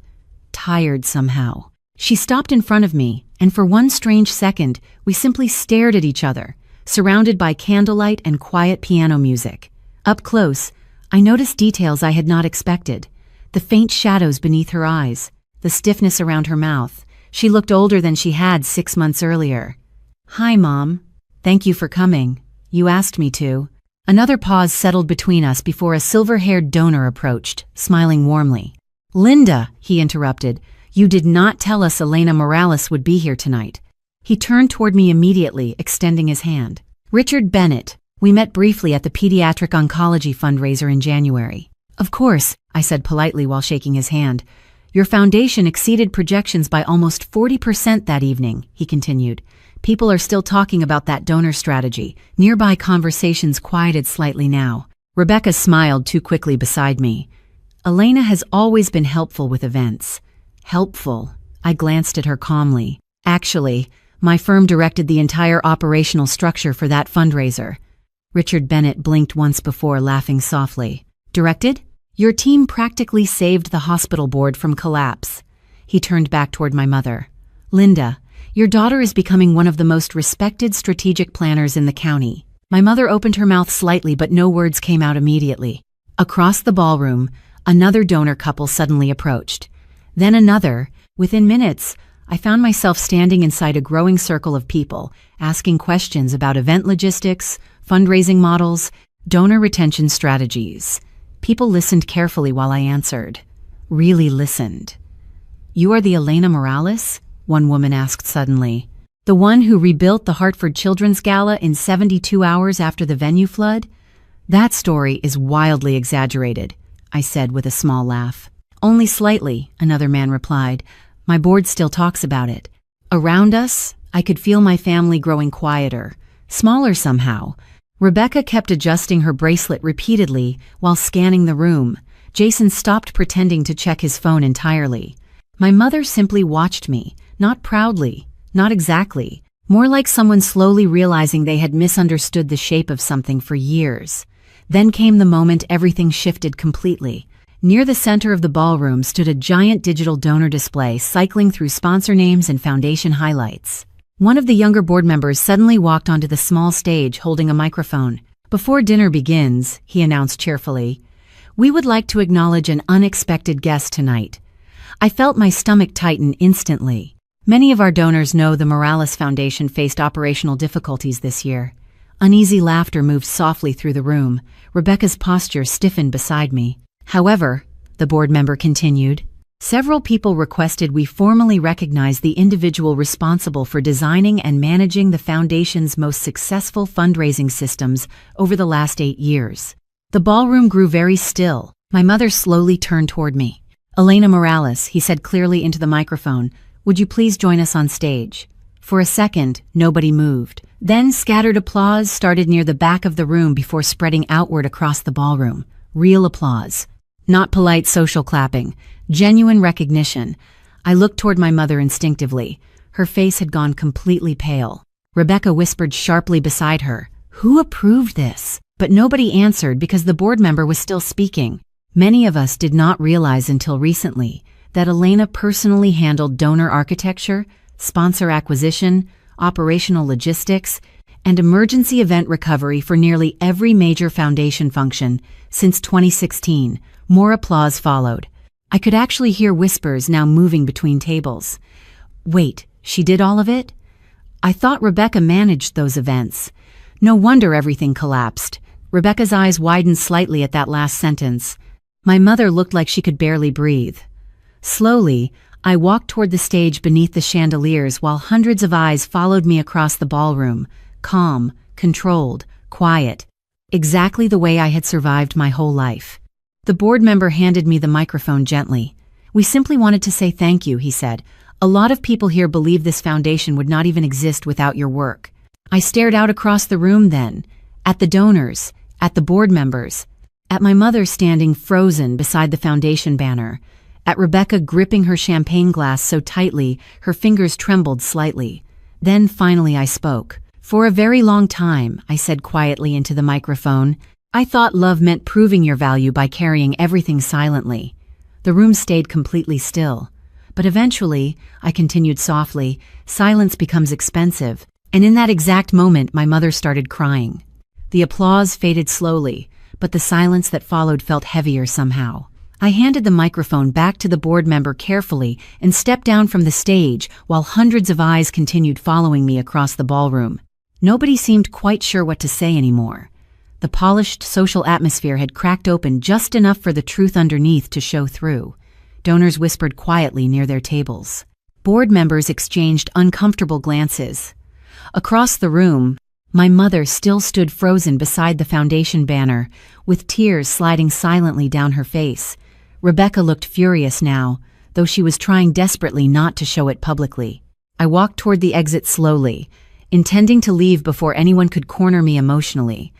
Tired somehow. She stopped in front of me, and for one strange second, we simply stared at each other, surrounded by candlelight and quiet piano music. Up close, I noticed details I had not expected. The faint shadows beneath her eyes, the stiffness around her mouth. She looked older than she had 6 months earlier. "Hi, Mom. Thank you for coming. You asked me to." Another pause settled between us before a silver-haired donor approached, smiling warmly. "Linda," he interrupted, "you did not tell us Elena Morales would be here tonight." He turned toward me immediately, extending his hand. "Richard Bennett. We met briefly at the Pediatric Oncology fundraiser in January." "Of course," I said politely while shaking his hand. "Your foundation exceeded projections by almost 40% that evening," he continued. "People are still talking about that donor strategy." Nearby conversations quieted slightly now. Rebecca smiled too quickly beside me. "Elena has always been helpful with events." "Helpful?" I glanced at her calmly. "Actually, my firm directed the entire operational structure for that fundraiser." Richard Bennett blinked once before laughing softly. "Directed? Your team practically saved the hospital board from collapse." He turned back toward my mother. "Linda, your daughter is becoming one of the most respected strategic planners in the county." My mother opened her mouth slightly, but no words came out immediately. Across the ballroom, Another donor couple suddenly approached. Then another. Within minutes, I found myself standing inside a growing circle of people, asking questions about event logistics, fundraising models, donor retention strategies. People listened carefully while I answered. Really listened. "You are the Elena Morales?" one woman asked suddenly. "The one who rebuilt the Hartford Children's Gala in 72 hours after the venue flood?" "That story is wildly exaggerated," I said with a small laugh. "Only slightly," another man replied. "My board still talks about it." Around us, I could feel my family growing quieter, smaller somehow. Rebecca kept adjusting her bracelet repeatedly while scanning the room. Jason stopped pretending to check his phone entirely. My mother simply watched me, not proudly, not exactly, more like someone slowly realizing they had misunderstood the shape of something for years. Then came the moment everything shifted completely. Near the center of the ballroom stood a giant digital donor display cycling through sponsor names and foundation highlights. One of the younger board members suddenly walked onto the small stage holding a microphone. "Before dinner begins," he announced cheerfully, "we would like to acknowledge an unexpected guest tonight." I felt my stomach tighten instantly. Many of our donors know the Morales Foundation faced operational difficulties this year. Uneasy laughter moved softly through the room. Rebecca's posture stiffened beside me. "However," the board member continued, "several people requested we formally recognize the individual responsible for designing and managing the Foundation's most successful fundraising systems over the last 8 years. The ballroom grew very still. My mother slowly turned toward me. "Elena Morales," he said clearly into the microphone, "would you please join us on stage?" For a second, nobody moved. Then scattered applause started near the back of the room before spreading outward across the ballroom. Real applause. Not polite social clapping. Genuine recognition. I looked toward my mother instinctively. Her face had gone completely pale. Rebecca whispered sharply beside her, "Who approved this?" But nobody answered because the board member was still speaking. Many of us did not realize until recently that Elena personally handled donor architecture, sponsor acquisition, operational logistics, and emergency event recovery for nearly every major foundation function since 2016. More applause followed. I could actually hear whispers now moving between tables. "Wait, she did all of it? I thought Rebecca managed those events." No wonder everything collapsed. Rebecca's eyes widened slightly at that last sentence. My mother looked like she could barely breathe. Slowly, I walked toward the stage beneath the chandeliers while hundreds of eyes followed me across the ballroom, calm, controlled, quiet, exactly the way I had survived my whole life. The board member handed me the microphone gently. "We simply wanted to say thank you," he said. "A lot of people here believe this foundation would not even exist without your work." I stared out across the room then, at the donors, at the board members, at my mother standing frozen beside the foundation banner, at Rebecca gripping her champagne glass so tightly her fingers trembled slightly. Then finally I spoke. "For a very long time," I said quietly into the microphone, "I thought love meant proving your value by carrying everything silently." The room stayed completely still. "But eventually," I continued softly, "silence becomes expensive." And in that exact moment, my mother started crying. The applause faded slowly, but the silence that followed felt heavier somehow. I handed the microphone back to the board member carefully and stepped down from the stage while hundreds of eyes continued following me across the ballroom. Nobody seemed quite sure what to say anymore. The polished social atmosphere had cracked open just enough for the truth underneath to show through. Donors whispered quietly near their tables. Board members exchanged uncomfortable glances. Across the room, my mother still stood frozen beside the foundation banner, with tears sliding silently down her face. Rebecca looked furious now, though she was trying desperately not to show it publicly. I walked toward the exit slowly, intending to leave before anyone could corner me emotionally.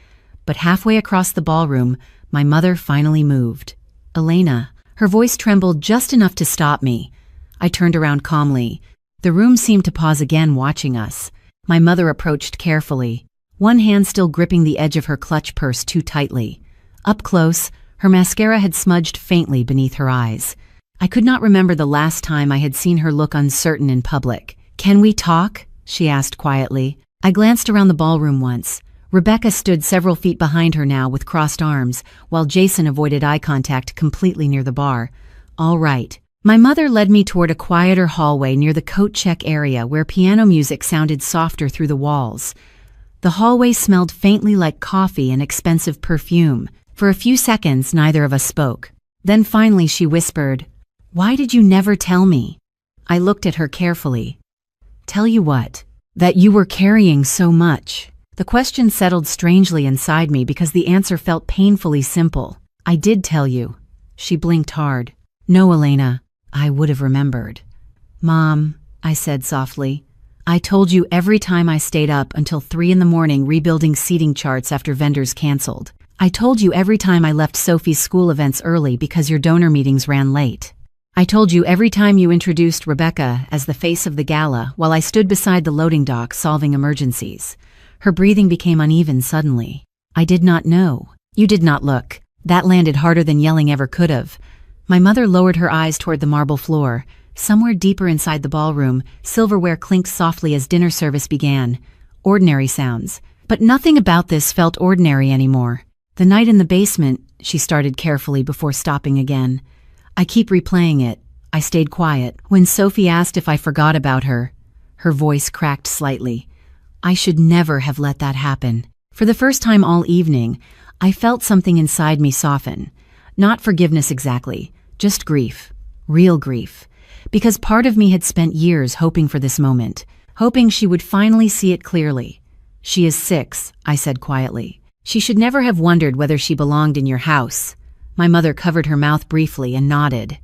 But halfway across the ballroom, my mother finally moved. "Elena." Her voice trembled just enough to stop me. I turned around calmly. The room seemed to pause again, watching us. My mother approached carefully, one hand still gripping the edge of her clutch purse too tightly. Up close, her mascara had smudged faintly beneath her eyes. I could not remember the last time I had seen her look uncertain in public. "Can we talk?" she asked quietly. I glanced around the ballroom once. Rebecca stood several feet behind her now with crossed arms, while Jason avoided eye contact completely near the bar. All right. My mother led me toward a quieter hallway near the coat check area where piano music sounded softer through the walls. The hallway smelled faintly like coffee and expensive perfume. For a few seconds, neither of us spoke. Then finally she whispered, "Why did you never tell me?" I looked at her carefully. "Tell you what?" "That you were carrying so much." The question settled strangely inside me because the answer felt painfully simple. "I did tell you." She blinked hard. "No, Elena, I would have remembered." "Mom," I said softly, "I told you every time I stayed up until 3 in the morning rebuilding seating charts after vendors canceled. I told you every time I left Sophie's school events early because your donor meetings ran late. I told you every time you introduced Rebecca as the face of the gala while I stood beside the loading dock solving emergencies." Her breathing became uneven suddenly. "I did not know. You did not look." That landed harder than yelling ever could have. My mother lowered her eyes toward the marble floor. Somewhere deeper inside the ballroom, silverware clinked softly as dinner service began. Ordinary sounds. But nothing about this felt ordinary anymore. "The night in the basement," she started carefully before stopping again. "I keep replaying it. I stayed quiet. When Sophie asked if I forgot about her." Her voice cracked slightly. "I should never have let that happen." For the first time all evening, I felt something inside me soften. Not forgiveness exactly, just grief. Real grief. Because part of me had spent years hoping for this moment, hoping she would finally see it clearly. "She is 6, I said quietly. "She should never have wondered whether she belonged in your house." My mother covered her mouth briefly and nodded.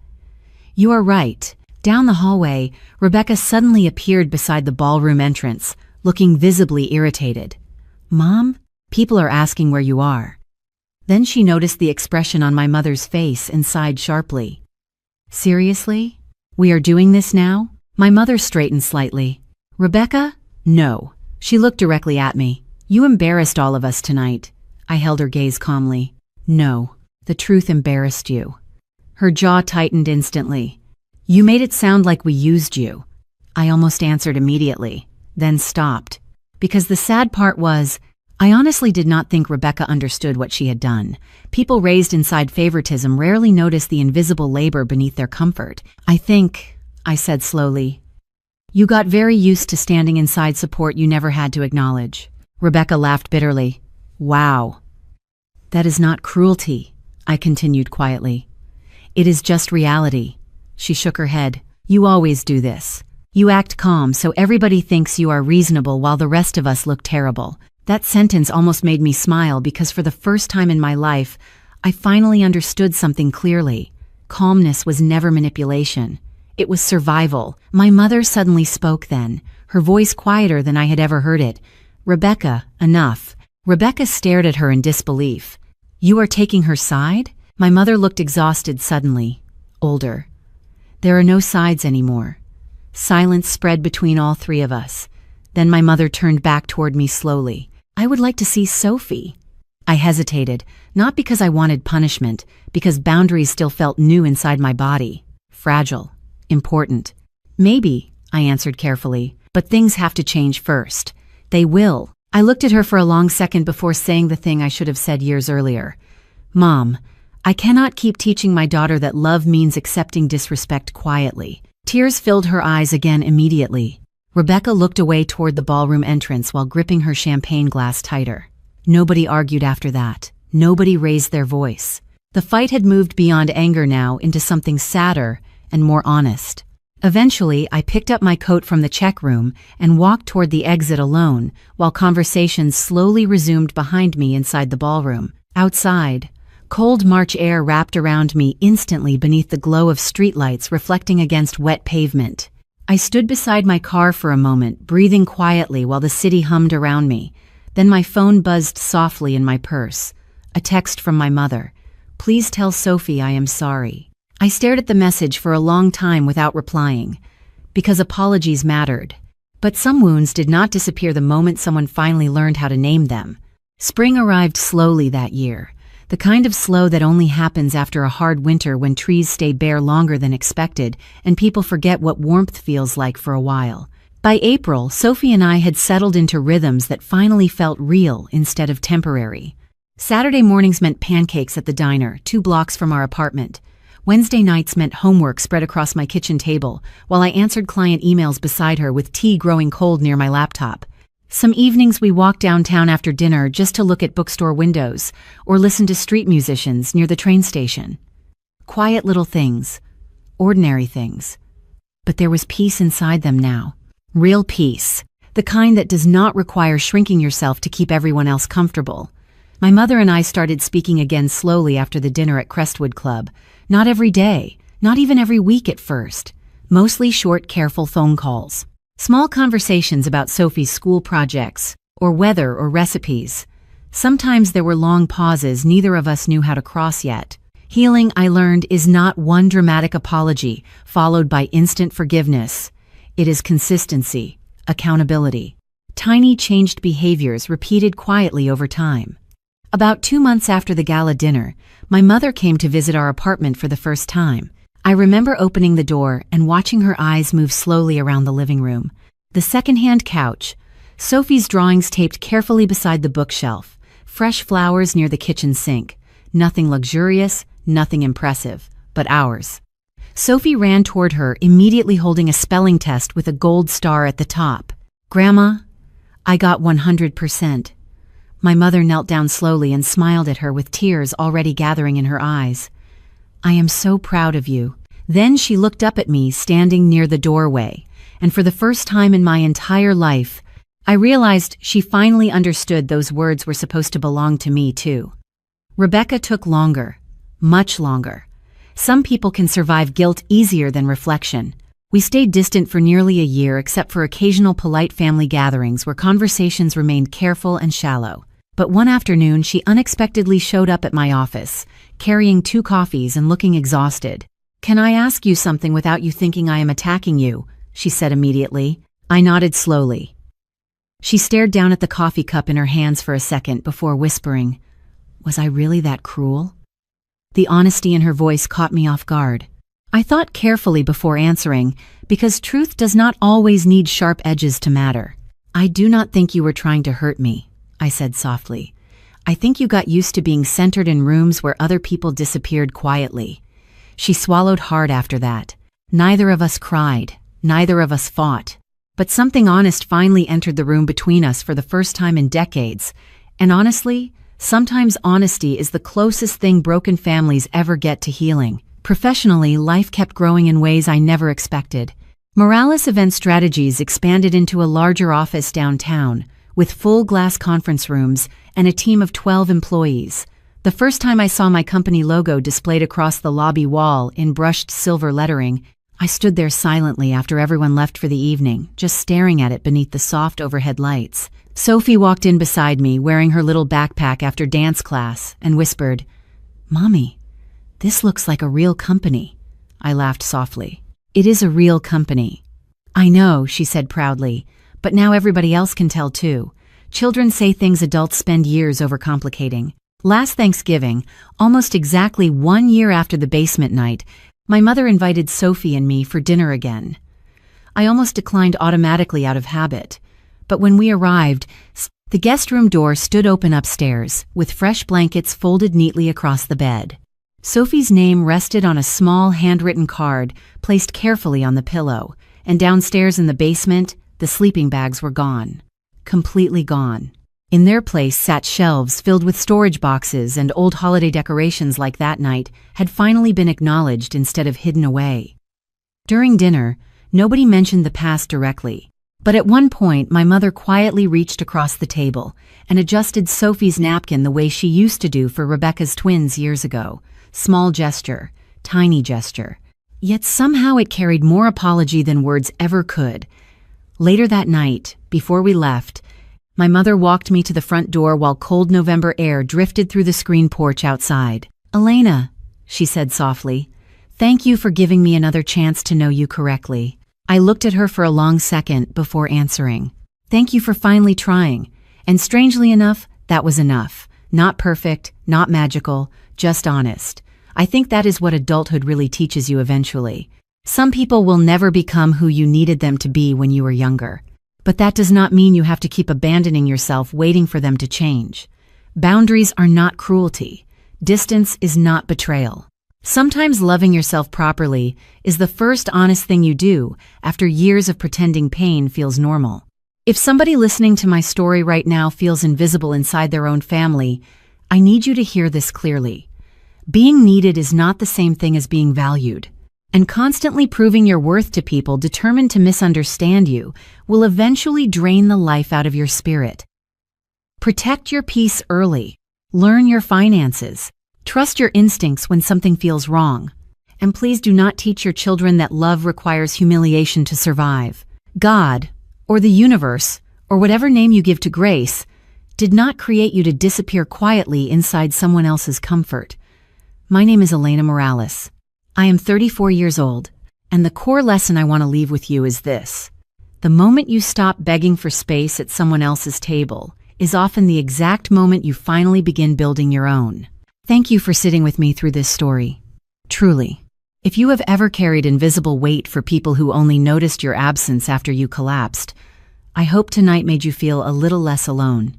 "You are right." Down the hallway, Rebecca suddenly appeared beside the ballroom entrance, looking visibly irritated. "Mom, people are asking where you are." Then she noticed the expression on my mother's face and sighed sharply. "Seriously? We are doing this now?" My mother straightened slightly. "Rebecca? No." She looked directly at me. "You embarrassed all of us tonight." I held her gaze calmly. "No, the truth embarrassed you." Her jaw tightened instantly. "You made it sound like we used you." I almost answered immediately, then stopped. Because the sad part was, I honestly did not think Rebecca understood what she had done. People raised inside favoritism rarely notice the invisible labor beneath their comfort. "I think," I said slowly, "you got very used to standing inside support you never had to acknowledge." Rebecca laughed bitterly. "Wow. That is not cruelty," I continued quietly. "It is just reality." She shook her head. "You always do this. You act calm so everybody thinks you are reasonable while the rest of us look terrible." That sentence almost made me smile because for the first time in my life, I finally understood something clearly. Calmness was never manipulation. It was survival. My mother suddenly spoke then, her voice quieter than I had ever heard it. "Rebecca, enough." Rebecca stared at her in disbelief. "You are taking her side?" My mother looked exhausted suddenly, older. "There are no sides anymore." Silence spread between all three of us. Then my mother turned back toward me slowly. "I would like to see Sophie." I hesitated, not because I wanted punishment, because boundaries still felt new inside my body. Fragile. Important. "Maybe," I answered carefully, "but things have to change first." "They will." I looked at her for a long second before saying the thing I should have said years earlier. "Mom, I cannot keep teaching my daughter that love means accepting disrespect quietly." Tears filled her eyes again immediately. Rebecca looked away toward the ballroom entrance while gripping her champagne glass tighter. Nobody argued after that. Nobody raised their voice. The fight had moved beyond anger now into something sadder and more honest. Eventually, I picked up my coat from the check room and walked toward the exit alone, while conversations slowly resumed behind me inside the ballroom. Outside, cold March air wrapped around me instantly beneath the glow of streetlights reflecting against wet pavement. I stood beside my car for a moment, breathing quietly while the city hummed around me. Then my phone buzzed softly in my purse. A text from my mother. "Please tell Sophie I am sorry." I stared at the message for a long time without replying, because apologies mattered. But some wounds did not disappear the moment someone finally learned how to name them. Spring arrived slowly that year. The kind of slow that only happens after a hard winter when trees stay bare longer than expected and people forget what warmth feels like for a while. By April, Sophie and I had settled into rhythms that finally felt real instead of temporary. Saturday mornings meant pancakes at the diner, 2 blocks from our apartment. Wednesday nights meant homework spread across my kitchen table, while I answered client emails beside her with tea growing cold near my laptop. Some evenings we walked downtown after dinner just to look at bookstore windows, or listen to street musicians near the train station. Quiet little things. Ordinary things. But there was peace inside them now. Real peace. The kind that does not require shrinking yourself to keep everyone else comfortable. My mother and I started speaking again slowly after the dinner at Crestwood Club. Not every day, not even every week at first. Mostly short, careful phone calls. Small conversations about Sophie's school projects, or weather or recipes. Sometimes there were long pauses neither of us knew how to cross yet. Healing, I learned, is not one dramatic apology followed by instant forgiveness. It is consistency, accountability. Tiny changed behaviors repeated quietly over time. About 2 months after the gala dinner, my mother came to visit our apartment for the first time. I remember opening the door and watching her eyes move slowly around the living room. The secondhand couch, Sophie's drawings taped carefully beside the bookshelf, fresh flowers near the kitchen sink. Nothing luxurious, nothing impressive, but ours. Sophie ran toward her, immediately holding a spelling test with a gold star at the top. "Grandma, I got 100%. My mother knelt down slowly and smiled at her with tears already gathering in her eyes. "I am so proud of you." Then she looked up at me standing near the doorway, and for the first time in my entire life, I realized she finally understood those words were supposed to belong to me too. Rebecca took longer, much longer. Some people can survive guilt easier than reflection. We stayed distant for nearly a year except for occasional polite family gatherings where conversations remained careful and shallow. But one afternoon she unexpectedly showed up at my office, carrying 2 coffees and looking exhausted. "Can I ask you something without you thinking I am attacking you?" she said immediately. I nodded slowly. She stared down at the coffee cup in her hands for a second before whispering, "Was I really that cruel?" The honesty in her voice caught me off guard. I thought carefully before answering, because truth does not always need sharp edges to matter. "I do not think you were trying to hurt me," I said softly. "I think you got used to being centered in rooms where other people disappeared quietly." She swallowed hard after that. Neither of us cried. Neither of us fought. But something honest finally entered the room between us for the first time in decades. And honestly, sometimes honesty is the closest thing broken families ever get to healing. Professionally, life kept growing in ways I never expected. Morales Event Strategies expanded into a larger office downtown, with full glass conference rooms and a team of 12 employees. The first time I saw my company logo displayed across the lobby wall in brushed silver lettering, I stood there silently after everyone left for the evening, just staring at it beneath the soft overhead lights. Sophie walked in beside me, wearing her little backpack after dance class, and whispered, "Mommy, this looks like a real company." I laughed softly. "It is a real company." "I know," she said proudly, "but now everybody else can tell too. Children say things adults spend years overcomplicating." Last Thanksgiving, almost exactly 1 year after the basement night, my mother invited Sophie and me for dinner again. I almost declined automatically out of habit. But when we arrived, the guest room door stood open upstairs, with fresh blankets folded neatly across the bed. Sophie's name rested on a small handwritten card placed carefully on the pillow, and downstairs in the basement, the sleeping bags were gone. Completely gone. In their place sat shelves filled with storage boxes, and old holiday decorations like that night had finally been acknowledged instead of hidden away. During dinner, nobody mentioned the past directly, but at one point my mother quietly reached across the table and adjusted Sophie's napkin the way she used to do for Rebecca's twins years ago. Small gesture, tiny gesture. Yet somehow it carried more apology than words ever could. Later that night, before we left, my mother walked me to the front door while cold November air drifted through the screen porch outside. "Elena," she said softly, "thank you for giving me another chance to know you correctly." I looked at her for a long second before answering. "Thank you for finally trying." And strangely enough, that was enough. Not perfect, not magical, just honest. I think that is what adulthood really teaches you eventually. Some people will never become who you needed them to be when you were younger. But that does not mean you have to keep abandoning yourself waiting for them to change. Boundaries are not cruelty. Distance is not betrayal. Sometimes loving yourself properly is the first honest thing you do after years of pretending pain feels normal. If somebody listening to my story right now feels invisible inside their own family, I need you to hear this clearly. Being needed is not the same thing as being valued. And constantly proving your worth to people determined to misunderstand you will eventually drain the life out of your spirit. Protect your peace early. Learn your finances. Trust your instincts when something feels wrong. And please do not teach your children that love requires humiliation to survive. God, or the universe, or whatever name you give to grace, did not create you to disappear quietly inside someone else's comfort. My name is Elena Morales. I am 34 years old, and the core lesson I want to leave with you is this. The moment you stop begging for space at someone else's table is often the exact moment you finally begin building your own. Thank you for sitting with me through this story. Truly. If you have ever carried invisible weight for people who only noticed your absence after you collapsed, I hope tonight made you feel a little less alone.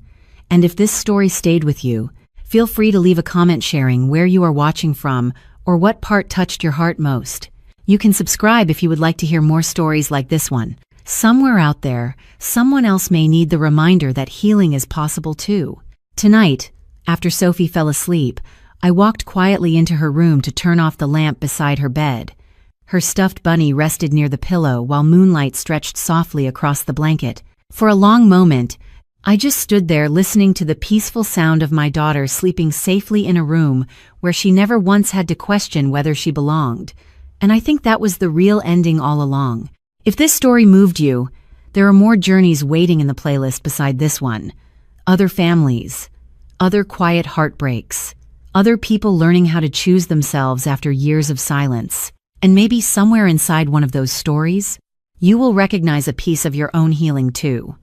And if this story stayed with you, feel free to leave a comment sharing where you are watching from or what part touched your heart most. You can subscribe if you would like to hear more stories like this one. Somewhere out there, someone else may need the reminder that healing is possible too. Tonight, after Sophie fell asleep, I walked quietly into her room to turn off the lamp beside her bed. Her stuffed bunny rested near the pillow while moonlight stretched softly across the blanket. For a long moment, I just stood there listening to the peaceful sound of my daughter sleeping safely in a room where she never once had to question whether she belonged. And I think that was the real ending all along. If this story moved you, there are more journeys waiting in the playlist beside this one. Other families, other quiet heartbreaks, other people learning how to choose themselves after years of silence. And maybe somewhere inside one of those stories, you will recognize a piece of your own healing too.